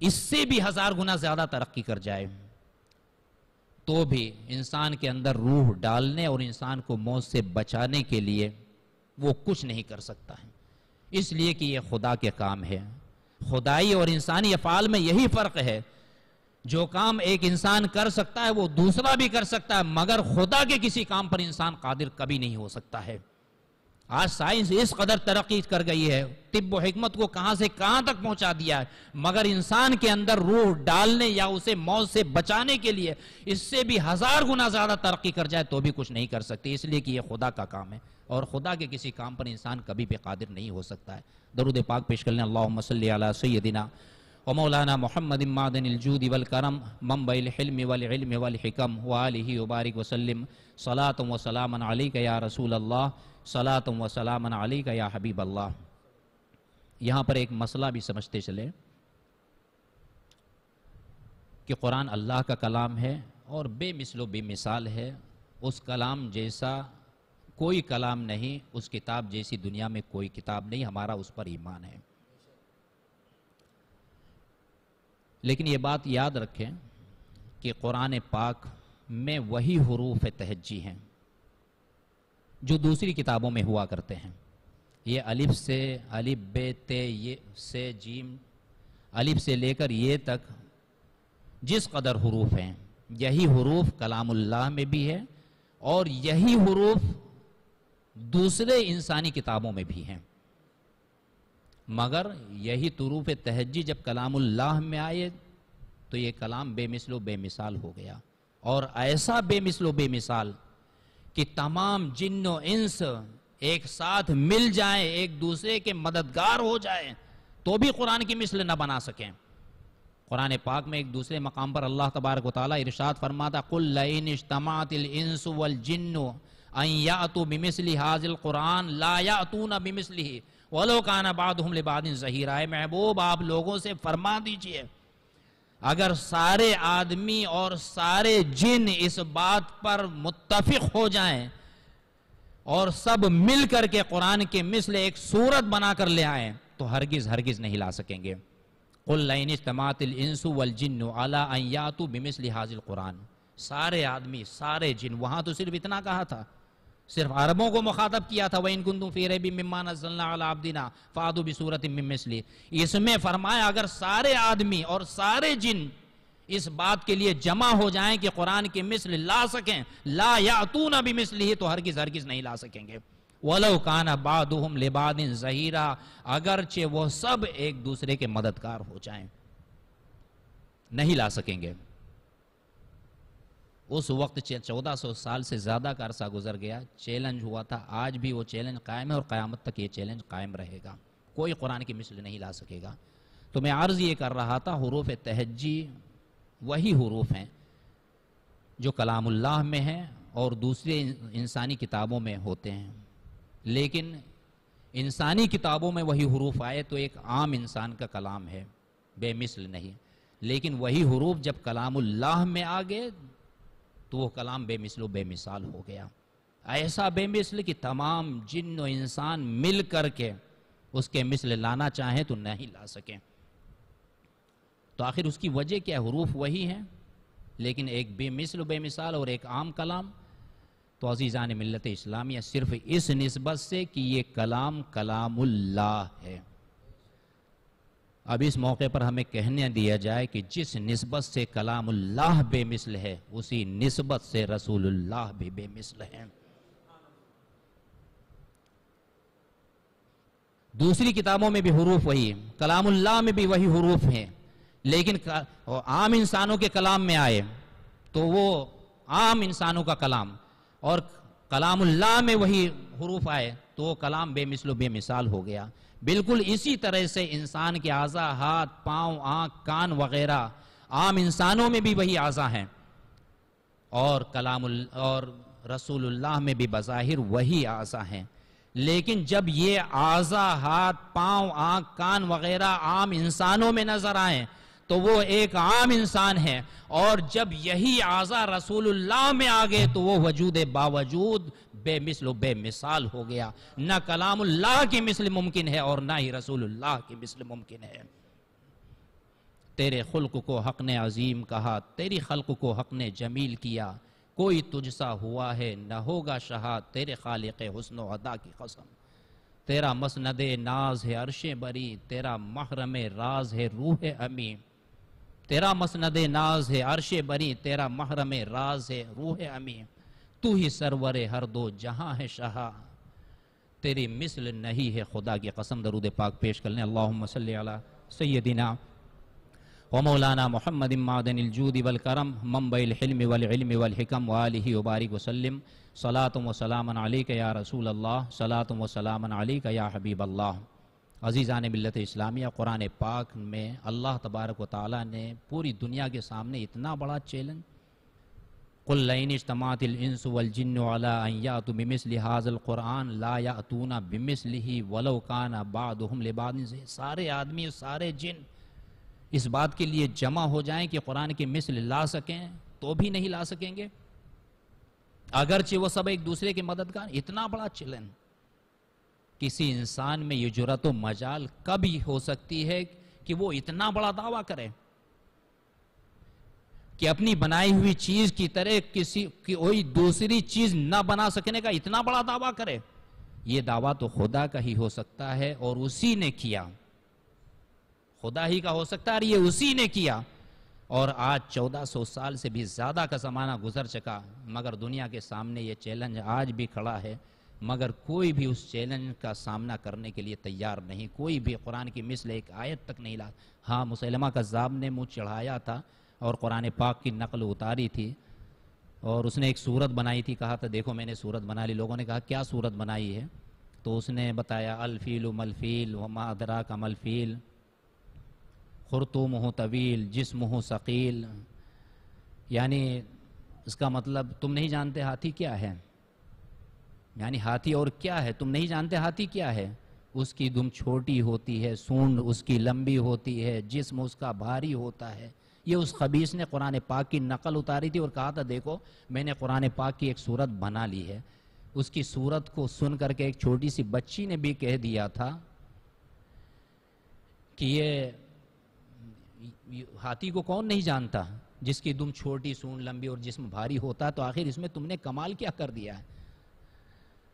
اس سے بھی 1000 گنا زیادہ ترقی کر جائے تو بھی انسان کے اندر روح ڈالنے اور انسان کو موت سے بچانے کے لیے وہ کچھ نہیں کر سکتا ہے، اس لیے کہ یہ خدا کے کام ہے۔ خدائی اور انسانی افعال میں یہی فرق ہے، جو کام ایک انسان کر سکتا ہے وہ دوسرا بھی کر سکتا ہے، مگر خدا کے کسی کام پر انسان قادر کبھی نہیں ہو سکتا ہے۔ آج سائنس اس قدر ترقی کر گئی ہے، طب و حکمت کو کہاں سے کہاں تک پہنچا دیا ہے، مگر انسان کے اندر روح ڈالنے یا اسے موت سے بچانے کے لیے اس سے بھی 1000 گنا زیادہ ترقی کر جائے تو بھی کچھ نہیں کر سکتی، اس لیے کہ یہ خدا کا کام ہے اور خدا کے کسی کام پر انسان کبھی بھی قادر نہیں ہو سکتا ہے۔ درود پاک پیش کر لیں۔ اللہم صلی علی سیدنا ومولانا محمد معدن الجود والکرم منبع الحلم والعلم والحکم وآلہ وبارک وسلم صلاۃ و سلاما علیک یا رسول اللہ، صلاۃ و سلاما علیک یا حبیب اللہ۔ یہاں پر ایک مسئلہ بھی سمجھتے چلے کہ قرآن اللہ کا کلام ہے اور بے مثل و بے مثال ہے، اس کلام جیسا کوئی کلام نہیں، اس کتاب جیسی دنیا میں کوئی کتاب نہیں، ہمارا اس پر ایمان ہے۔ لیکن یہ بات یاد رکھیں کہ قرآن پاک میں وہی حروف تہجی ہیں جو دوسری کتابوں میں ہوا کرتے ہیں۔ یہ الف سے الف بے تے یہ سے جیم، الف سے لے کر یہ تک جس قدر حروف ہیں، یہی حروف کلام اللہ میں بھی ہے اور یہی حروف دوسرے انسانی کتابوں میں بھی ہیں، مگر یہی حروف تہجی جب کلام اللہ میں آئے تو یہ کلام بے مثل و بے مثال ہو گیا، اور ایسا بے مثل و بے مثال کہ تمام جن و انس ایک ساتھ مل جائیں، ایک دوسرے کے مددگار ہو جائیں تو بھی قرآن کی مثل نہ بنا سکیں۔ قرآن پاک میں ایک دوسرے مقام پر اللہ تبارک و تعالیٰ ارشاد فرماتا قُلْ لَئِنِ اجْتَمَعَتِ الْإِنسُ وَالْجِنُّ أَن يَأْتُوا بِمِثْلِ هَذَا الْقُرْآنِ لَا يَأْتُونَ بِمِثْلِهِ وَلَوْ كَانَ بَعْضُهُمْ لِبَعْضٍ ظَهِيرًا۔ اے محبوب آپ لوگوں سے فرما دیجئے اگر سارے آدمی اور سارے جن اس بات پر متفق ہو جائیں اور سب مل کر کے قرآن کے مثل ایک صورت بنا کر لے آئیں تو ہرگز ہرگز نہیں لا سکیں گے۔ قُلْ لَئِنِ اجْتَمَعَتِ الْإِنسُ وَالْجِنُّ عَلَىٰ أَن يَأْتُوا بِمِثْلِ هَذَا الْقُرْآنِ۔ سارے آدمی، سارے جن، وہاں تو صرف اتنا کہا تھا صرف عربوں کو مخاطب کیا تھا وَإِن كُنتُمْ فِي رَيْبٍ مِّمَّا نَزَّلْنَا عَلَىٰ عَبْدِنَا فَأْتُوا بِسُورَةٍ مِّن مِّثْلِهِ، اس میں فرمایا اگر سارے آدمی اور سارے جن اس بات کے لیے جمع ہو جائیں کہ قرآن کی مثل لا سکیں، لا یأتون بمثلہ، تو ہرگز نہیں لا سکیں گے۔ وَلَوْ كَانَ بَعْضُهُمْ لِبَعْضٍ ظَهِيرًا، اگرچہ وہ سب ایک دوسرے کے مددگار ہو جائیں، نہیں لا سکیں گے۔ اس وقت 1400 سال سے زیادہ کا عرصہ گزر گیا، چیلنج ہوا تھا، آج بھی وہ چیلنج قائم ہے اور قیامت تک یہ چیلنج قائم رہے گا، کوئی قرآن کی مثل نہیں لا سکے گا۔ تو میں عرض یہ کر رہا تھا، حروف تہجی وہی حروف ہیں جو کلام اللہ میں ہیں اور دوسرے انسانی کتابوں میں ہوتے ہیں، لیکن انسانی کتابوں میں وہی حروف آئے تو ایک عام انسان کا کلام ہے، بے مثل نہیں، لیکن وہی حروف جب کلام اللہ میں آگئے تو وہ کلام بے مثل و بے مثال ہو گیا، ایسا بے مثل کہ تمام جن و انسان مل کر کے اس کے مثل لانا چاہیں تو نہیں لا سکیں۔ تو آخر اس کی وجہ کیا؟ حروف وہی ہیں لیکن ایک بے مثل و بے مثال اور ایک عام کلام۔ تو عزیزان ملت اسلامیہ صرف اس نسبت سے کہ یہ کلام کلام اللہ ہے، اب اس موقع پر ہمیں کہنے دیا جائے کہ جس نسبت سے کلام اللہ بے مثل ہے اسی نسبت سے رسول اللہ بھی بے مثل ہیں۔ دوسری کتابوں میں بھی حروف وہی ہیں، کلام اللہ میں بھی وہی حروف ہیں، لیکن عام انسانوں کے کلام میں آئے تو وہ عام انسانوں کا کلام، اور کلام اللہ میں وہی حروف آئے تو وہ کلام بے مثل و بے مثال ہو گیا۔ بالکل اسی طرح سے انسان کے اعضاء، ہاتھ، پاؤں، آنکھ، کان وغیرہ عام انسانوں میں بھی وہی اعضاء ہیں، اور اور رسول اللہ میں بھی بظاہر وہی اعضاء ہیں، لیکن جب یہ اعضاء، ہاتھ، پاؤں، آنکھ، کان وغیرہ عام انسانوں میں نظر آئیں تو وہ ایک عام انسان ہے، اور جب یہی اعضاء رسول اللہ میں آگئے تو وہ وجود باوجود بے مثل و بے مثال ہو گیا، نہ کلام اللہ کی مثل ممکن ہے اور نہ ہی رسول اللہ کی مثل ممکن ہے۔ تیرے خلق کو حق نے عظیم کہا، تیری خلق کو حق نے جمیل کیا، کوئی تجھ سا ہوا ہے نہ ہوگا شہاد، تیرے خالق حسن و عطا کی قسم، تیرا مسند ناز ہے عرش بری، تیرا محرم راز ہے روح امی، تیرا مسند ناز ہے عرش بری، تیرا محرم راز ہے روح امی، تو ہی سرور ہر دو جہاں ہے شہا، تیری مثل نہیں ہے خدا کی قسم۔ درود پاک پیش کر لیں۔ اللہم صلی علی سیدنا و مولانا محمد معدن الجود والکرم منبع الحلم والعلم والحکم وآلہ وبارک وسلم، صلاۃ و سلام علیک یا رسول اللہ، صلاۃ و سلام علیک یا حبیب اللہ۔ عزیزان ملت اسلامیہ، قرآن پاک میں اللہ تبارک و تعالیٰ نے پوری دنیا کے سامنے اتنا بڑا چیلنج، قُلْ لَئِنِ اجْتَمَعَتِ الْإِنسُ وَالْجِنُّ عَلَىٰ أَن يَأْتُوا بِمِثْلِ هَٰذَا الْقُرْآنِ لَا يَأْتُونَ بِمِثْلِهِ وَلَوْ كَانَ بَعْضُهُمْ لِبَعْضٍ ظَهِيرًا، سارے آدمی سارے جن اس بات کے لیے جمع ہو جائیں کہ قرآن کی مثل لا سکیں تو بھی نہیں لا سکیں گے، اگرچہ وہ سب ایک دوسرے کے مددگار۔ اتنا بڑا چیلنج کسی انسان میں یہ جرأت و مجال کب ہو سکتی ہے کہ وہ اتنا بڑا دعویٰ کرے کہ اپنی بنائی ہوئی چیز کی طرح کسی کوئی دوسری چیز نہ بنا سکنے کا اتنا بڑا دعویٰ کرے؟ یہ دعویٰ تو خدا کا ہی ہو سکتا ہے اور اسی نے کیا، خدا ہی کا ہو سکتا ہے اور یہ اسی نے کیا، اور آج 1400 سال سے بھی زیادہ کا زمانہ گزر چکا، مگر دنیا کے سامنے یہ چیلنج آج بھی کھڑا ہے، مگر کوئی بھی اس چیلنج کا سامنا کرنے کے لیے تیار نہیں، کوئی بھی قرآن کی مثل ایک آیت تک نہیں لا۔ ہاں، مسیلمہ کذاب نے منہ چڑھایا تھا اور قرآن پاک کی نقل اتاری تھی، اور اس نے ایک صورت بنائی تھی، کہا تھا دیکھو میں نے صورت بنا لی۔ لوگوں نے کہا کیا صورت بنائی ہے؟ تو اس نے بتایا الفیل ملفیل وما ادراک ملفیل، خرطومہ طویل جسمہ ثقیل، یعنی اس کا مطلب تم نہیں جانتے ہاتھی کیا ہے، یعنی ہاتھی اور کیا ہے، تم نہیں جانتے ہاتھی کیا ہے؟ اس کی دم چھوٹی ہوتی ہے، سونڈ اس کی لمبی ہوتی ہے، جسم اس کا بھاری ہوتا ہے۔ یہ اس خبیث نے قرآن پاک کی نقل اتاری تھی اور کہا تھا دیکھو میں نے قرآن پاک کی ایک صورت بنا لی ہے۔ اس کی صورت کو سن کر کے ایک چھوٹی سی بچی نے بھی کہہ دیا تھا کہ یہ ہاتھی کو کون نہیں جانتا جس کی دم چھوٹی، سونڈ لمبی اور جسم بھاری ہوتا ہے، تو آخر اس میں تم نے کمال کیا کر دیا ہے؟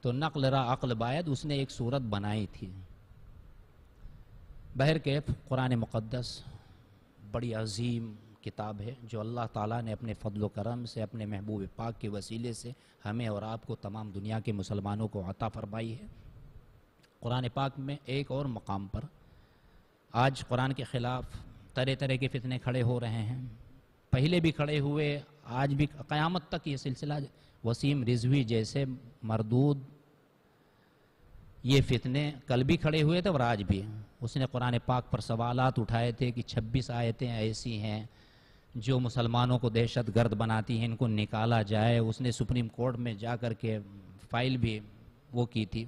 تو نقل را عقل باید، اس نے ایک صورت بنائی تھی۔ بہرکیف قرآن مقدس بڑی عظیم کتاب ہے جو اللہ تعالیٰ نے اپنے فضل و کرم سے، اپنے محبوب پاک کے وسیلے سے ہمیں اور آپ کو، تمام دنیا کے مسلمانوں کو عطا فرمائی ہے۔ قرآن پاک میں ایک اور مقام پر آج قرآن کے خلاف طرح طرح کے فتنے کھڑے ہو رہے ہیں، پہلے بھی کھڑے ہوئے، آج بھی، قیامت تک یہ سلسلہ۔ وسیم رضوی جیسے مردود یہ فتنے کل بھی کھڑے ہوئے تھے اور آج بھی۔ اس نے قرآن پاک پر سوالات اٹھائے تھے کہ 26 آیتیں ایسی ہیں جو مسلمانوں کو دہشت گرد بناتی ہیں، ان کو نکالا جائے۔ اس نے سپریم کورٹ میں جا کر کے فائل بھی وہ کی تھی،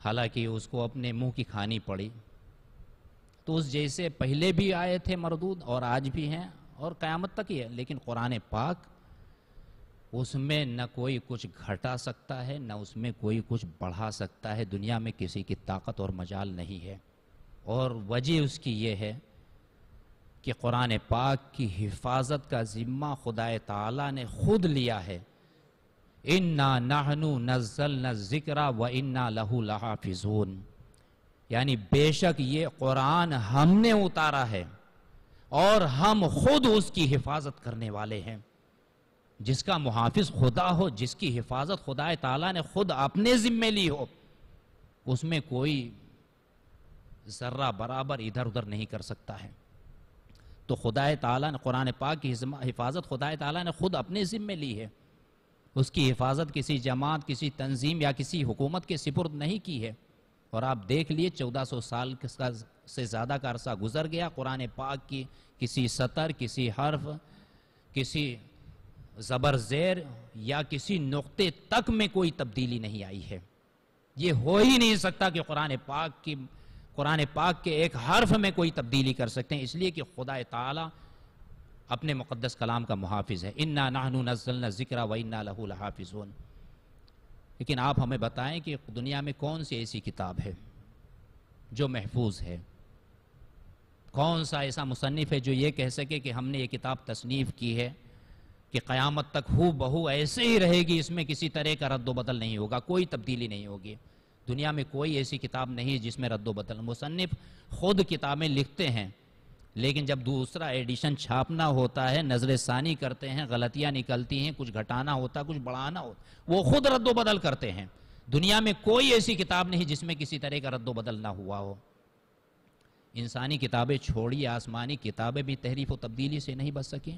حالانکہ اس کو اپنے منہ کی کھانی پڑی۔ تو اس جیسے پہلے بھی آئے تھے مردود اور آج بھی ہیں اور قیامت تک ہی ہے، لیکن قرآن پاک اس میں نہ کوئی کچھ گھٹا سکتا ہے، نہ اس میں کوئی کچھ بڑھا سکتا ہے۔ دنیا میں کسی کی طاقت اور مجال نہیں ہے، اور وجہ اس کی یہ ہے کہ قرآن پاک کی حفاظت کا ذمہ خدا تعالیٰ نے خود لیا ہے۔ اِنَّا نَحْنُ نَزَّلْنَا الذِّكْرَ وَإِنَّا لَهُ لَحَافِظُونَ، یعنی بے شک یہ قرآن ہم نے اتارا ہے اور ہم خود اس کی حفاظت کرنے والے ہیں۔ جس کا محافظ خدا ہو، جس کی حفاظت خدا تعالیٰ نے خود اپنے ذمے لی ہو، اس میں کوئی ذرہ برابر ادھر ادھر نہیں کر سکتا ہے۔ تو خدا تعالیٰ نے قرآن پاک کی حفاظت خدا تعالیٰ نے خود اپنے ذمے لی ہے۔ اس کی حفاظت کسی جماعت، کسی تنظیم یا کسی حکومت کے سپرد نہیں کی ہے۔ اور آپ دیکھ لیے 1400 سال سے زیادہ کا عرصہ گزر گیا، قرآن پاک کی کسی سطر، کسی حرف، کسی زبر زیر یا کسی نقطے تک میں کوئی تبدیلی نہیں آئی ہے۔ یہ ہو ہی نہیں سکتا کہ قرآن پاک کے ایک حرف میں کوئی تبدیلی کر سکتے ہیں، اس لیے کہ خدا تعالیٰ اپنے مقدس کلام کا محافظ ہے۔ اِنَّا نَحْنُ نَزَّلْنَا الذِّكْرَ وَإِنَّا لَهُ لَحَافِظُونَ۔ لیکن آپ ہمیں بتائیں کہ دنیا میں کون سی ایسی کتاب ہے جو محفوظ ہے؟ کون سا ایسا مصنف ہے جو یہ کہہ سکے کہ ہم نے یہ کتاب تصنیف کی ہے کہ قیامت تک ہو بہو ایسے ہی رہے گی، اس میں کسی طرح کا رد و بدل نہیں ہوگا، کوئی تبدیلی نہیں ہوگی؟ دنیا میں کوئی ایسی کتاب نہیں جس میں رد و بدل۔ مصنف خود کتابیں لکھتے ہیں، لیکن جب دوسرا ایڈیشن چھاپنا ہوتا ہے، نظر ثانی کرتے ہیں، غلطیاں نکلتی ہیں، کچھ گھٹانا ہوتا، کچھ بڑھانا ہوتا، وہ خود رد و بدل کرتے ہیں۔ دنیا میں کوئی ایسی کتاب نہیں جس میں کسی طرح کا رد و بدل نہ ہوا ہو۔ انسانی کتابیں چھوڑی، آسمانی کتابیں بھی تحریف و تبدیلی سے نہیں بچ سکیں۔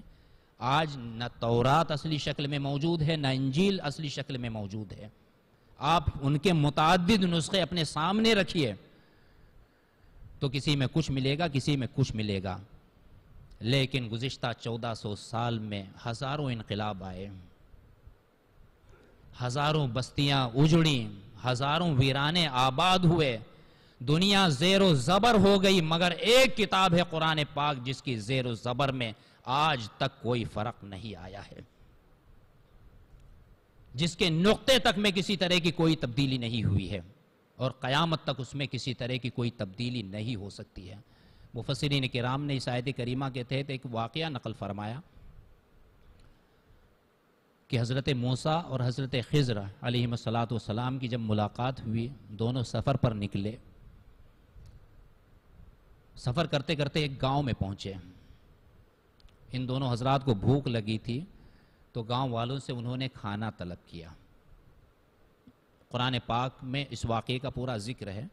آج نہ تورات اصلی شکل میں موجود ہے، نہ انجیل اصلی شکل میں موجود ہے۔ آپ ان کے متعدد نسخے اپنے سامنے رکھیے تو کسی میں کچھ ملے گا، کسی میں کچھ ملے گا۔ لیکن گزشتہ 1400 سال میں ہزاروں انقلاب آئے، ہزاروں بستیاں اجڑیں، ہزاروں ویرانے آباد ہوئے، دنیا زیر و زبر ہو گئی، مگر ایک کتاب ہے قرآن پاک جس کی زیر و زبر میں آج تک کوئی فرق نہیں آیا ہے، جس کے نقطے تک میں کسی طرح کی کوئی تبدیلی نہیں ہوئی ہے، اور قیامت تک اس میں کسی طرح کی کوئی تبدیلی نہیں ہو سکتی ہے۔ مفسرین کرام نے اس آیت کریمہ کے تحت ایک واقعہ نقل فرمایا کہ حضرت موسیٰ اور حضرت خضر علیہ السلام کی جب ملاقات ہوئی، دونوں سفر پر نکلے، سفر کرتے کرتے ایک گاؤں میں پہنچے۔ ان دونوں حضرات کو بھوک لگی تھی تو گاؤں والوں سے انہوں نے کھانا طلب کیا۔ قرآن پاک میں اس واقعے کا پورا ذکر ہے۔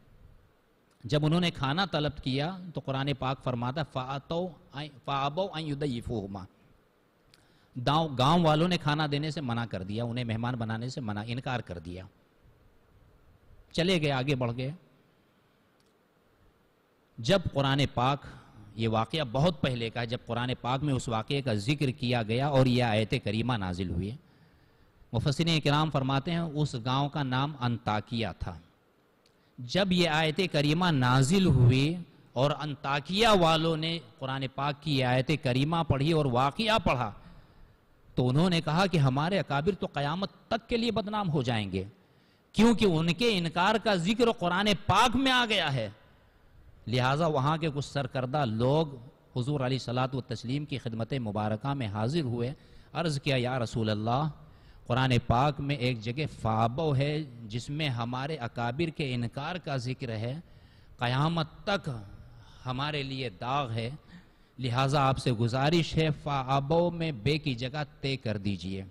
جب انہوں نے کھانا طلب کیا تو قرآن پاک فرماتا فَأَبَوْا أَن يُضَيِّفُوهُمَا، گاؤں والوں نے کھانا دینے سے منع کر دیا، انہیں مہمان بنانے سے انکار کر دیا، چلے گئے، آگے بڑھ گئے۔ جب قرآن پاک، یہ واقعہ بہت پہلے کا ہے، جب قرآن پاک میں اس واقعے کا ذکر کیا گیا اور یہ آیت کریمہ نازل ہوئی، مفسرین کرام فرماتے ہیں اس گاؤں کا نام انطاکیہ تھا۔ جب یہ آیت کریمہ نازل ہوئی اور انطاکیہ والوں نے قرآن پاک کی آیت کریمہ پڑھی اور واقعہ پڑھا تو انہوں نے کہا کہ ہمارے اکابر تو قیامت تک کے لیے بدنام ہو جائیں گے، کیونکہ ان کے انکار کا ذکر قرآن پاک میں آ گیا ہے۔ لہٰذا وہاں کے کچھ سرکردہ لوگ حضور علیہ الصلوۃ والتسلیم کی خدمت مبارکہ میں حاضر ہوئے، عرض کیا یا رسول اللہ، قرآن پاک میں ایک جگہ فابو ہے جس میں ہمارے اکابر کے انکار کا ذکر ہے، قیامت تک ہمارے لیے داغ ہے، لہٰذا آپ سے گزارش ہے فابو میں بے کی جگہ تے کر دیجئے۔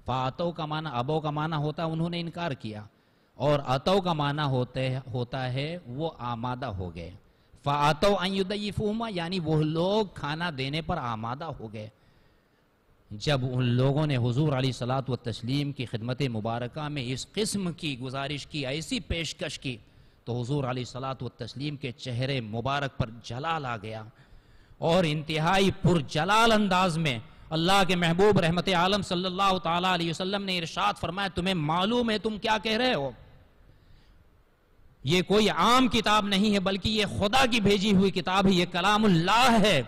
فاتو کا معنی، ابو کا معنی ہوتا ہے انہوں نے انکار کیا، اور اتو کا معنی ہوتا ہے وہ آمادہ ہو گئے۔ فاتو ان یضیفوہما یعنی وہ لوگ کھانا دینے پر آمادہ ہو گئے۔ جب ان لوگوں نے حضور علیہ الصلوۃ والتسلیم کی خدمت مبارکہ میں اس قسم کی گزارش کی، ایسی پیشکش کی، تو حضور علیہ الصلوۃ والتسلیم کے چہرے مبارک پر جلال آ گیا، اور انتہائی پرجلال انداز میں اللہ کے محبوب رحمت عالم صلی اللہ تعالیٰ علیہ وسلم نے ارشاد فرمایا، تمہیں معلوم ہے تم کیا کہہ رہے ہو؟ یہ کوئی عام کتاب نہیں ہے بلکہ یہ خدا کی بھیجی ہوئی کتاب ہے، یہ کلام اللہ ہے،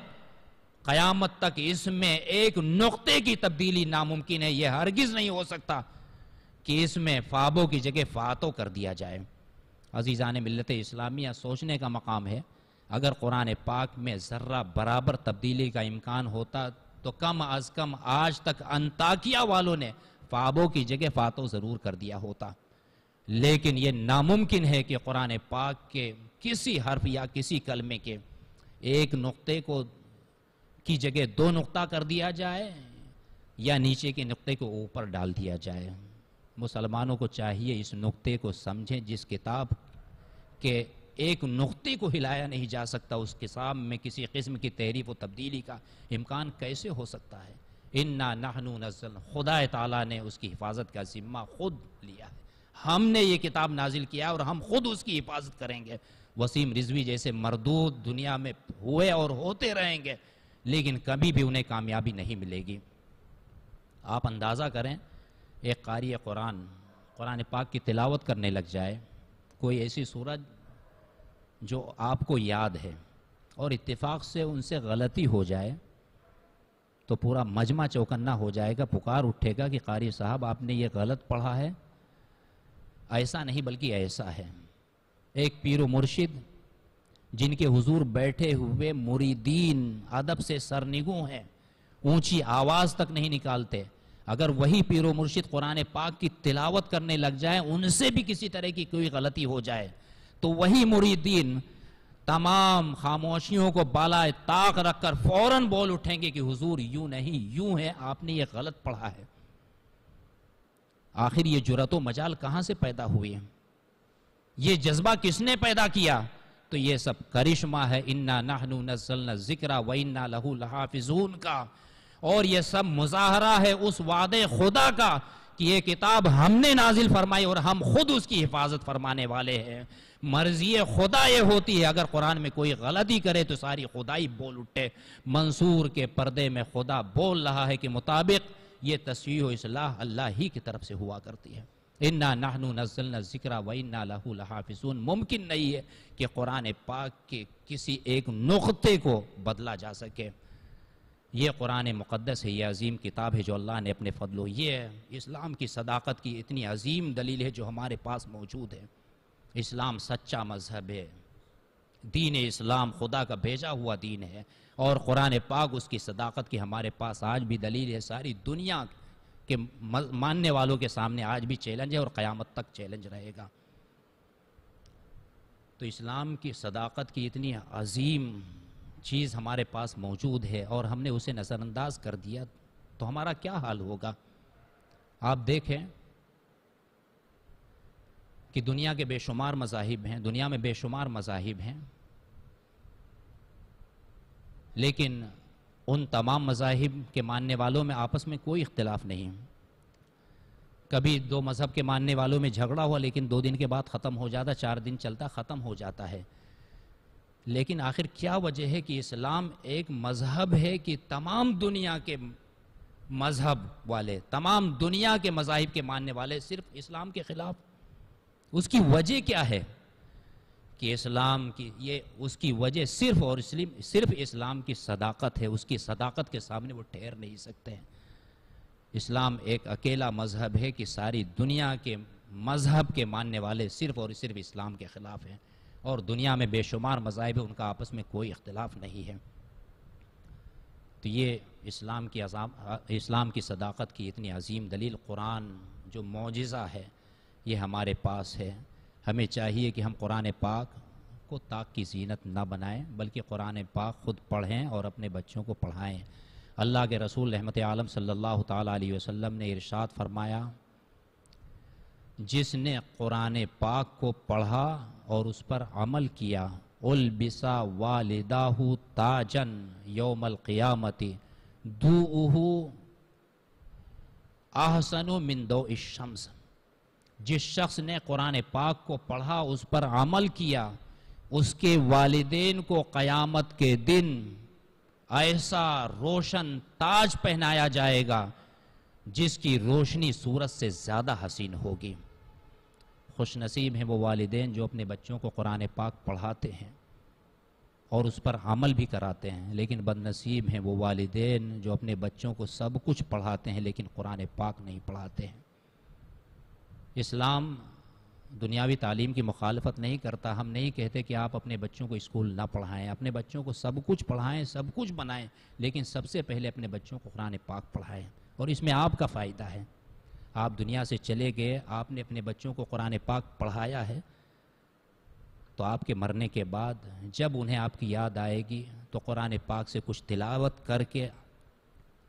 قیامت تک اس میں ایک نقطے کی تبدیلی ناممکن ہے، یہ ہرگز نہیں ہو سکتا کہ اس میں فابو کی جگہ فاتو کر دیا جائے۔ عزیزان ملت اسلامیہ، سوچنے کا مقام ہے، اگر قرآن پاک میں ذرہ برابر تبدیلی کا امکان ہوتا تو کم از کم آج تک انطاکیہ والوں نے فابو کی جگہ فاتو ضرور کر دیا ہوتا، لیکن یہ ناممکن ہے کہ قرآن پاک کے کسی حرف یا کسی کلمے کے ایک نقطے کی جگہ دو نقطہ کر دیا جائے یا نیچے کے نقطے کو اوپر ڈال دیا جائے۔ مسلمانوں کو چاہیے اس نقطے کو سمجھیں، جس کتاب کے ایک نقطے کو ہلایا نہیں جا سکتا، اس کتاب میں کسی قسم کی تحریف و تبدیلی کا امکان کیسے ہو سکتا ہے؟ اِنَّا نَحْنُ نَزَّلْنَا، خدا تعالیٰ نے اس کی حفاظت کا ذمہ خود لیا ہے، ہم نے یہ کتاب نازل کیا اور ہم خود اس کی حفاظت کریں گے۔ وسیم رضوی جیسے مردود دنیا میں ہوئے اور ہوتے رہیں گے، لیکن کبھی بھی انہیں کامیابی نہیں ملے گی۔ آپ اندازہ کریں، ایک قاری قرآن پاک کی تلاوت کرنے لگ جائے، کوئی ایسی سورت جو آپ کو یاد ہے اور اتفاق سے ان سے غلطی ہو جائے تو پورا مجمع چوکنا ہو جائے گا، پکار اٹھے گا کہ قاری صاحب آپ نے یہ غلط پڑھا ہے۔ ایسا نہیں بلکہ ایسا ہے۔ ایک پیر و مرشد جن کے حضور بیٹھے ہوئے مریدین ادب سے سرنگوں ہیں، اونچی آواز تک نہیں نکالتے، اگر وہی پیر و مرشد قرآن پاک کی تلاوت کرنے لگ جائیں، ان سے بھی کسی طرح کی کوئی غلطی ہو جائے تو وہی مریدین تمام خاموشیوں کو بالائے طاق رکھ کر فوراً بول اٹھیں گے کہ حضور یوں نہیں، یوں ہے، آپ نے یہ غلط پڑھا ہے۔ آخر یہ جرأت و مجال کہاں سے پیدا ہوئی ہے؟ یہ جذبہ کس نے پیدا کیا؟ تو یہ سب کرشمہ ہے اِنَّا نَحْنُ نَزَّلْنَا الذِّكْرَ وَإِنَّا لَهُ لَحَافِظُونَ کا، اور یہ سب مظاہرہ ہے اس وعدے خدا کا کہ یہ کتاب ہم نے نازل فرمائی اور ہم خود اس کی حفاظت فرمانے والے ہیں۔ مرضی خدا یہ ہوتی ہے، اگر قرآن میں کوئی غلطی کرے تو ساری خدائی بول اٹھے۔ منصور کے پردے میں خدا بول رہا ہے کہ مطابق یہ تصحیح و اصلاح اللہ ہی کی طرف سے ہوا کرتی ہے۔ اِنَّا نَحْنُ نَزَّلْنَا الذِّكْرَ وَإِنَّا لَهُ لَحَافِظُونَ، ممکن نہیں ہے کہ قرآن پاک کے کسی ایک نقطے کو بدلا جا سکے۔ یہ قرآن مقدس ہے، یہ عظیم کتاب ہے جو اللہ نے اپنے فضل و یہ اسلام کی صداقت کی اتنی عظیم دلیل ہے جو ہمارے پاس موجود ہے۔ اسلام سچا مذہب ہے، دین اسلام خدا کا بھیجا ہوا دین ہے، اور قرآن پاک اس کی صداقت کی ہمارے پاس آج بھی دلیل ہے۔ ساری دنیا کے ماننے والوں کے سامنے آج بھی چیلنج ہے اور قیامت تک چیلنج رہے گا۔ تو اسلام کی صداقت کی اتنی عظیم چیز ہمارے پاس موجود ہے اور ہم نے اسے نظر انداز کر دیا تو ہمارا کیا حال ہوگا؟ آپ دیکھیں کہ دنیا کے بے شمار مذاہب ہیں، دنیا میں بے شمار مذاہب ہیں، لیکن ان تمام مذاہب کے ماننے والوں میں آپس میں کوئی اختلاف نہیں۔ کبھی دو مذہب کے ماننے والوں میں جھگڑا ہوا لیکن 2 دن کے بعد ختم ہو جاتا، 4 دن چلتا، ختم ہو جاتا ہے۔ لیکن آخر کیا وجہ ہے کہ اسلام ایک مذہب ہے کہ تمام دنیا کے مذہب والے، تمام دنیا کے مذاہب کے ماننے والے صرف اسلام کے خلاف؟ اس کی وجہ کیا ہے کہ اسلام کی اس کی وجہ صرف اسلام کی صداقت ہے۔ اس کی صداقت کے سامنے وہ ٹھہر نہیں سکتے ہیں۔ اسلام ایک اکیلا مذہب ہے کہ ساری دنیا کے مذہب کے ماننے والے صرف اور صرف اسلام کے خلاف ہیں، اور دنیا میں بے شمار مذاہب ہیں، ان کا آپس میں کوئی اختلاف نہیں ہے۔ تو یہ اسلام کی صداقت کی اتنی عظیم دلیل قرآن جو معجزہ ہے یہ ہمارے پاس ہے. ہمیں چاہیے کہ ہم قرآن پاک کو طاق کی زینت نہ بنائیں بلکہ قرآن پاک خود پڑھیں اور اپنے بچوں کو پڑھائیں. اللہ کے رسول رحمت عالم صلی اللہ تعالیٰ علیہ وسلم نے ارشاد فرمایا جس نے قرآن پاک کو پڑھا اور اس پر عمل کیا البسا والداہ تاجن یوم القیامت دوؤہ احسن من ضوء الشمس. جس شخص نے قرآن پاک کو پڑھا اس پر عمل کیا اس کے والدین کو قیامت کے دن ایسا روشن تاج پہنایا جائے گا جس کی روشنی سورج سے زیادہ حسین ہوگی. خوش نصیب ہیں وہ والدین جو اپنے بچوں کو قرآن پاک پڑھاتے ہیں اور اس پر عمل بھی کراتے ہیں، لیکن بد نصیب ہیں وہ والدین جو اپنے بچوں کو سب کچھ پڑھاتے ہیں لیکن قرآن پاک نہیں پڑھاتے ہیں. اسلام دنیاوی تعلیم کی مخالفت نہیں کرتا. ہم نہیں کہتے کہ آپ اپنے بچوں کو اسکول نہ پڑھائیں، اپنے بچوں کو سب کچھ پڑھائیں، سب کچھ بنائیں، لیکن سب سے پہلے اپنے بچوں کو قرآن پاک پڑھائیں. اور اس میں آپ کا فائدہ ہے. آپ دنیا سے چلے گئے، آپ نے اپنے بچوں کو قرآن پاک پڑھایا ہے تو آپ کے مرنے کے بعد جب انہیں آپ کی یاد آئے گی تو قرآن پاک سے کچھ تلاوت کر کے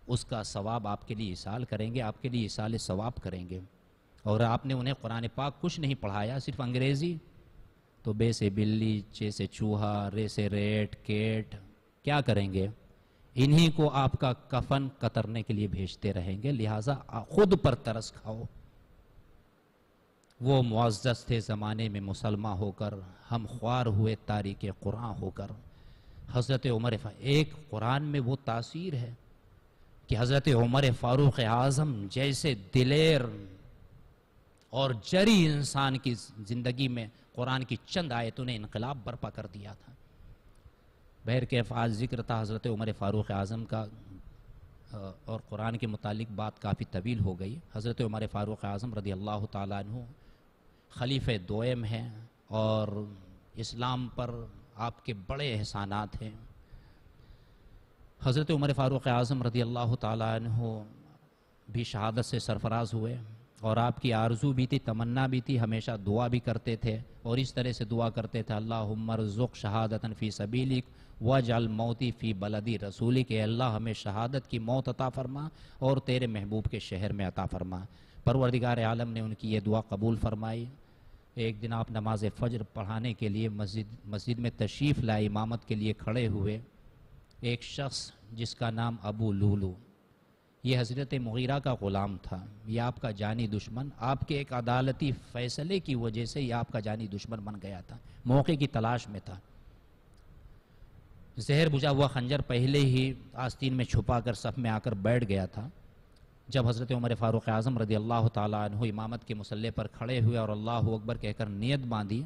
اس کا ثواب آپ کے لیے ایصال کریں گے، آپ کے لیے ایصال ثواب کریں گے. اور آپ نے انہیں قرآن پاک کچھ نہیں پڑھایا، صرف انگریزی، تو بے سے بلی، چے سے چوہا، رے سے ریٹ، کیٹ، کیا کریں گے؟ انہی کو آپ کا کفن کترنے کے لیے بھیجتے رہیں گے. لہٰذا خود پر ترس کھاؤ. وہ معزز تھے زمانے میں مسلمہ ہو کر، ہم خوار ہوئے تاریک قرآن ہو کر. حضرت عمر ایک قرآن میں وہ تاثیر ہے کہ حضرت عمر فاروق اعظم جیسے دلیر اور جری انسان کی زندگی میں قرآن کی چند آیتوں نے انقلاب برپا کر دیا تھا. بہرکیف آج ذکر تھا حضرت عمر فاروق اعظم کا اور قرآن کے متعلق بات کافی طویل ہو گئی. حضرت عمر فاروق اعظم رضی اللہ تعالیٰ عنہ خلیفہ دوئم ہیں اور اسلام پر آپ کے بڑے احسانات ہیں. حضرت عمر فاروق اعظم رضی اللہ تعالیٰ عنہ بھی شہادت سے سرفراز ہوئے اور آپ کی آرزو بھی تھی، تمنا بھی تھی، ہمیشہ دعا بھی کرتے تھے اور اس طرح سے دعا کرتے تھے اللہم ارزق شہادتاً فی سبیلک واجعل موتی فی بلدی رسولک. کہ اللہ ہمیں شہادت کی موت عطا فرما اور تیرے محبوب کے شہر میں عطا فرما. پروردگار عالم نے ان کی یہ دعا قبول فرمائی. ایک دن آپ نماز فجر پڑھانے کے لیے مسجد میں تشریف لائے، امامت کے لیے کھڑے ہوئے. ایک شخص جس کا نام ابو لولو، یہ حضرت مغیرہ کا غلام تھا، یہ آپ کا جانی دشمن، آپ کے ایک عدالتی فیصلے کی وجہ سے یہ آپ کا جانی دشمن بن گیا تھا، موقع کی تلاش میں تھا. زہر بجھا ہوا خنجر پہلے ہی آستین میں چھپا کر صف میں آ کر بیٹھ گیا تھا. جب حضرت عمر فاروق اعظم رضی اللہ تعالیٰ عنہ امامت کے مصلی پر کھڑے ہوئے اور اللہ اکبر کہہ کر نیت باندھی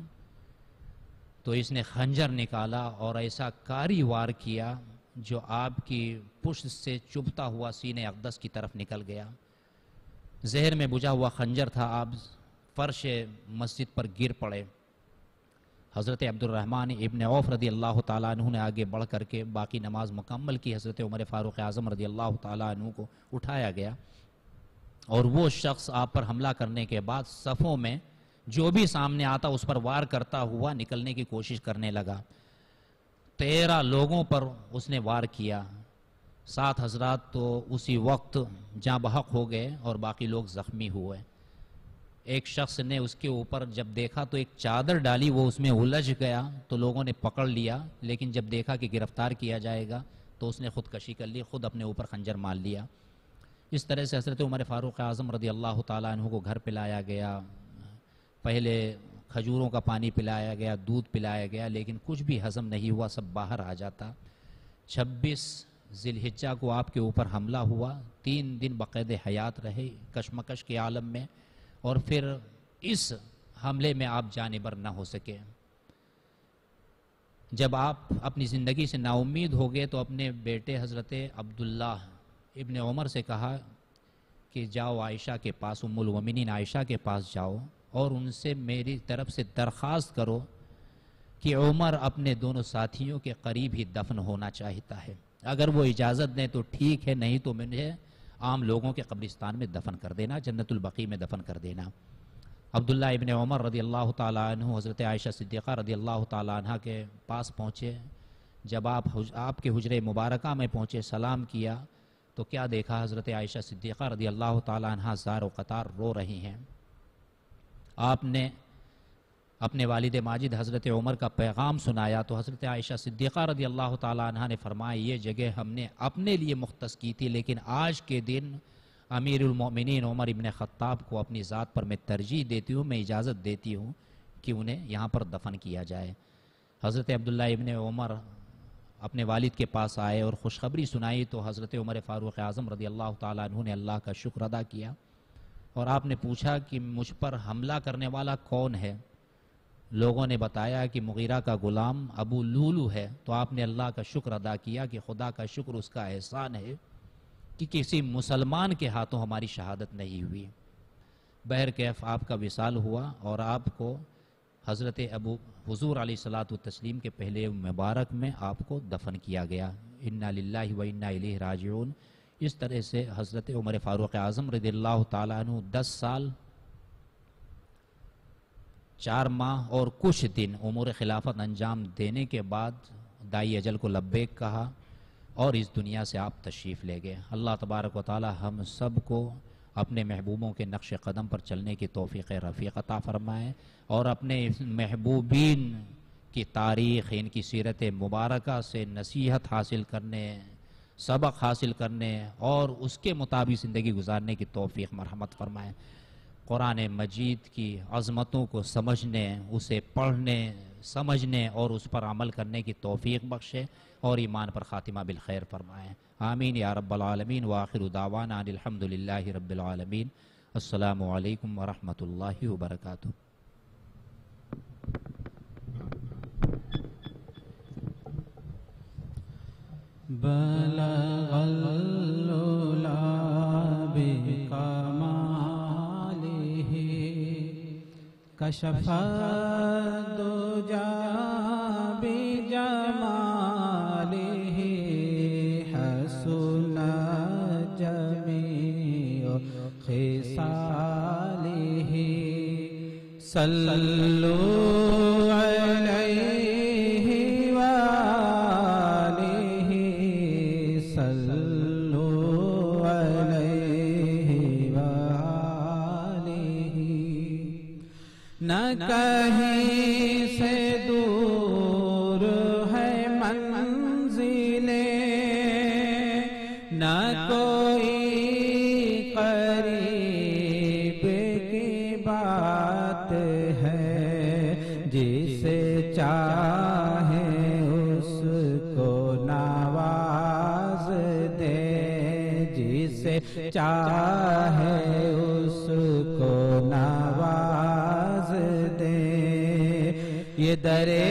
تو اس نے خنجر نکالا اور ایسا کاری وار کیا جو آپ کی پشت سے چبھتا ہوا سینے اقدس کی طرف نکل گیا. زہر میں بجھا ہوا خنجر تھا، آپ فرش مسجد پر گر پڑے. حضرت عبد الرحمن ابن عوف رضی اللہ تعالیٰ عنہ نے آگے بڑھ کر کے باقی نماز مکمل کی. حضرت عمر فاروق اعظم رضی اللہ تعالیٰ عنہ کو اٹھایا گیا اور وہ شخص آپ پر حملہ کرنے کے بعد صفوں میں جو بھی سامنے آتا اس پر وار کرتا ہوا نکلنے کی کوشش کرنے لگا. 13 لوگوں پر اس نے وار کیا. 7 حضرات تو اسی وقت جاں بحق ہو گئے اور باقی لوگ زخمی ہوئے. ایک شخص نے اس کے اوپر جب دیکھا تو ایک چادر ڈالی، وہ اس میں الجھ گیا تو لوگوں نے پکڑ لیا، لیکن جب دیکھا کہ گرفتار کیا جائے گا تو اس نے خودکشی کر لی، خود اپنے اوپر خنجر مار لیا. اس طرح سے حضرت عمر فاروق اعظم رضی اللہ تعالیٰ عنہ کو گھر پلایا گیا. پہلے کھجوروں کا پانی پلایا گیا، دودھ پلایا گیا، لیکن کچھ بھی ہضم نہیں ہوا، سب باہر آ جاتا. 26 ذی الحجہ کو آپ کے اوپر حملہ ہوا. 3 دن بقید حیات رہے کشمکش کے عالم میں اور پھر اس حملے میں آپ جانبر نہ ہو سکے. جب آپ اپنی زندگی سے نا امید ہو گئے تو اپنے بیٹے حضرت عبداللہ ابن عمر سے کہا کہ جاؤ عائشہ کے پاس، ام المومنین عائشہ کے پاس جاؤ اور ان سے میری طرف سے درخواست کرو کہ عمر اپنے دونوں ساتھیوں کے قریب ہی دفن ہونا چاہتا ہے. اگر وہ اجازت دیں تو ٹھیک ہے، نہیں تو مجھے عام لوگوں کے قبرستان میں دفن کر دینا، جنت البقیع میں دفن کر دینا۔ عبداللہ ابن عمر رضی اللہ تعالیٰ عنہ حضرت عائشہ صدیقہ رضی اللہ تعالیٰ عنہ کے پاس پہنچے۔ جب آپ کے حجرے مبارکہ میں پہنچے، سلام کیا تو کیا دیکھا؟ حضرت عائشہ صدیقہ رضی اللہ تعالیٰ عنہ زار و قطار رو رہی ہیں۔ آپ نے اپنے والد ماجد حضرت عمر کا پیغام سنایا تو حضرت عائشہ صدیقہ رضی اللہ تعالیٰ عنہ نے فرمایا یہ جگہ ہم نے اپنے لیے مختص کی تھی، لیکن آج کے دن امیر المومنین عمر ابن خطاب کو اپنی ذات پر میں ترجیح دیتی ہوں، میں اجازت دیتی ہوں کہ انہیں یہاں پر دفن کیا جائے۔ حضرت عبداللہ ابن عمر اپنے والد کے پاس آئے اور خوشخبری سنائی تو حضرت عمر فاروق اعظم رضی اللہ تعالیٰ عنہ نے اللہ کا شکر ادا کیا، اور آپ نے پوچھا کہ مجھ پر حملہ کرنے والا کون ہے؟ لوگوں نے بتایا کہ مغیرہ کا غلام ابو لولو ہے، تو آپ نے اللہ کا شکر ادا کیا کہ خدا کا شکر، اس کا احسان ہے کہ کسی مسلمان کے ہاتھوں ہماری شہادت نہیں ہوئی۔ بہرکیف آپ کا وصال ہوا اور آپ کو حضرت حضور علیہ الصلوۃ والتسلیم کے پہلے مبارک میں آپ کو دفن کیا گیا۔ انا للہ و انا الیہ راجعون۔ اس طرح سے حضرت عمر فاروق اعظم رضی اللہ تعالیٰ عنہ 10 سال 4 ماہ اور کچھ دن امور خلافت انجام دینے کے بعد دائی اجل کو لبیک کہا اور اس دنیا سے آپ تشریف لے گئے۔ اللہ تبارک و تعالی ہم سب کو اپنے محبوبوں کے نقش قدم پر چلنے کی توفیق رفیق عطا فرمائے، اور اپنے محبوبین کی تاریخ، ان کی سیرت مبارکہ سے نصیحت حاصل کرنے، سبق حاصل کرنے اور اس کے مطابق زندگی گزارنے کی توفیق مرحمت فرمائے۔ قرآن مجید کی عظمتوں کو سمجھنے، اسے پڑھنے، سمجھنے اور اس پر عمل کرنے کی توفیق بخشے، اور ایمان پر خاتمہ بالخیر فرمائے۔ آمین یا رب العالمین۔ وآخر دعوانا ان الحمدللہ رب العالمین۔ السلام علیکم ورحمۃ اللہ وبرکاتہ۔ بلغ العلا بکمالہ کشف الدجا بجمالہ حسن جمیع خصالہ صلوا علیہ وآلہ صلوا علیہ وآلہ۔ نہ کہیں سے دور ہے منزلیں، نہ کوئی قریب کی بات ہے، جسے چاہے اس کو نواز دے، جسے چاہے اس کو نواز دے۔ یہ درے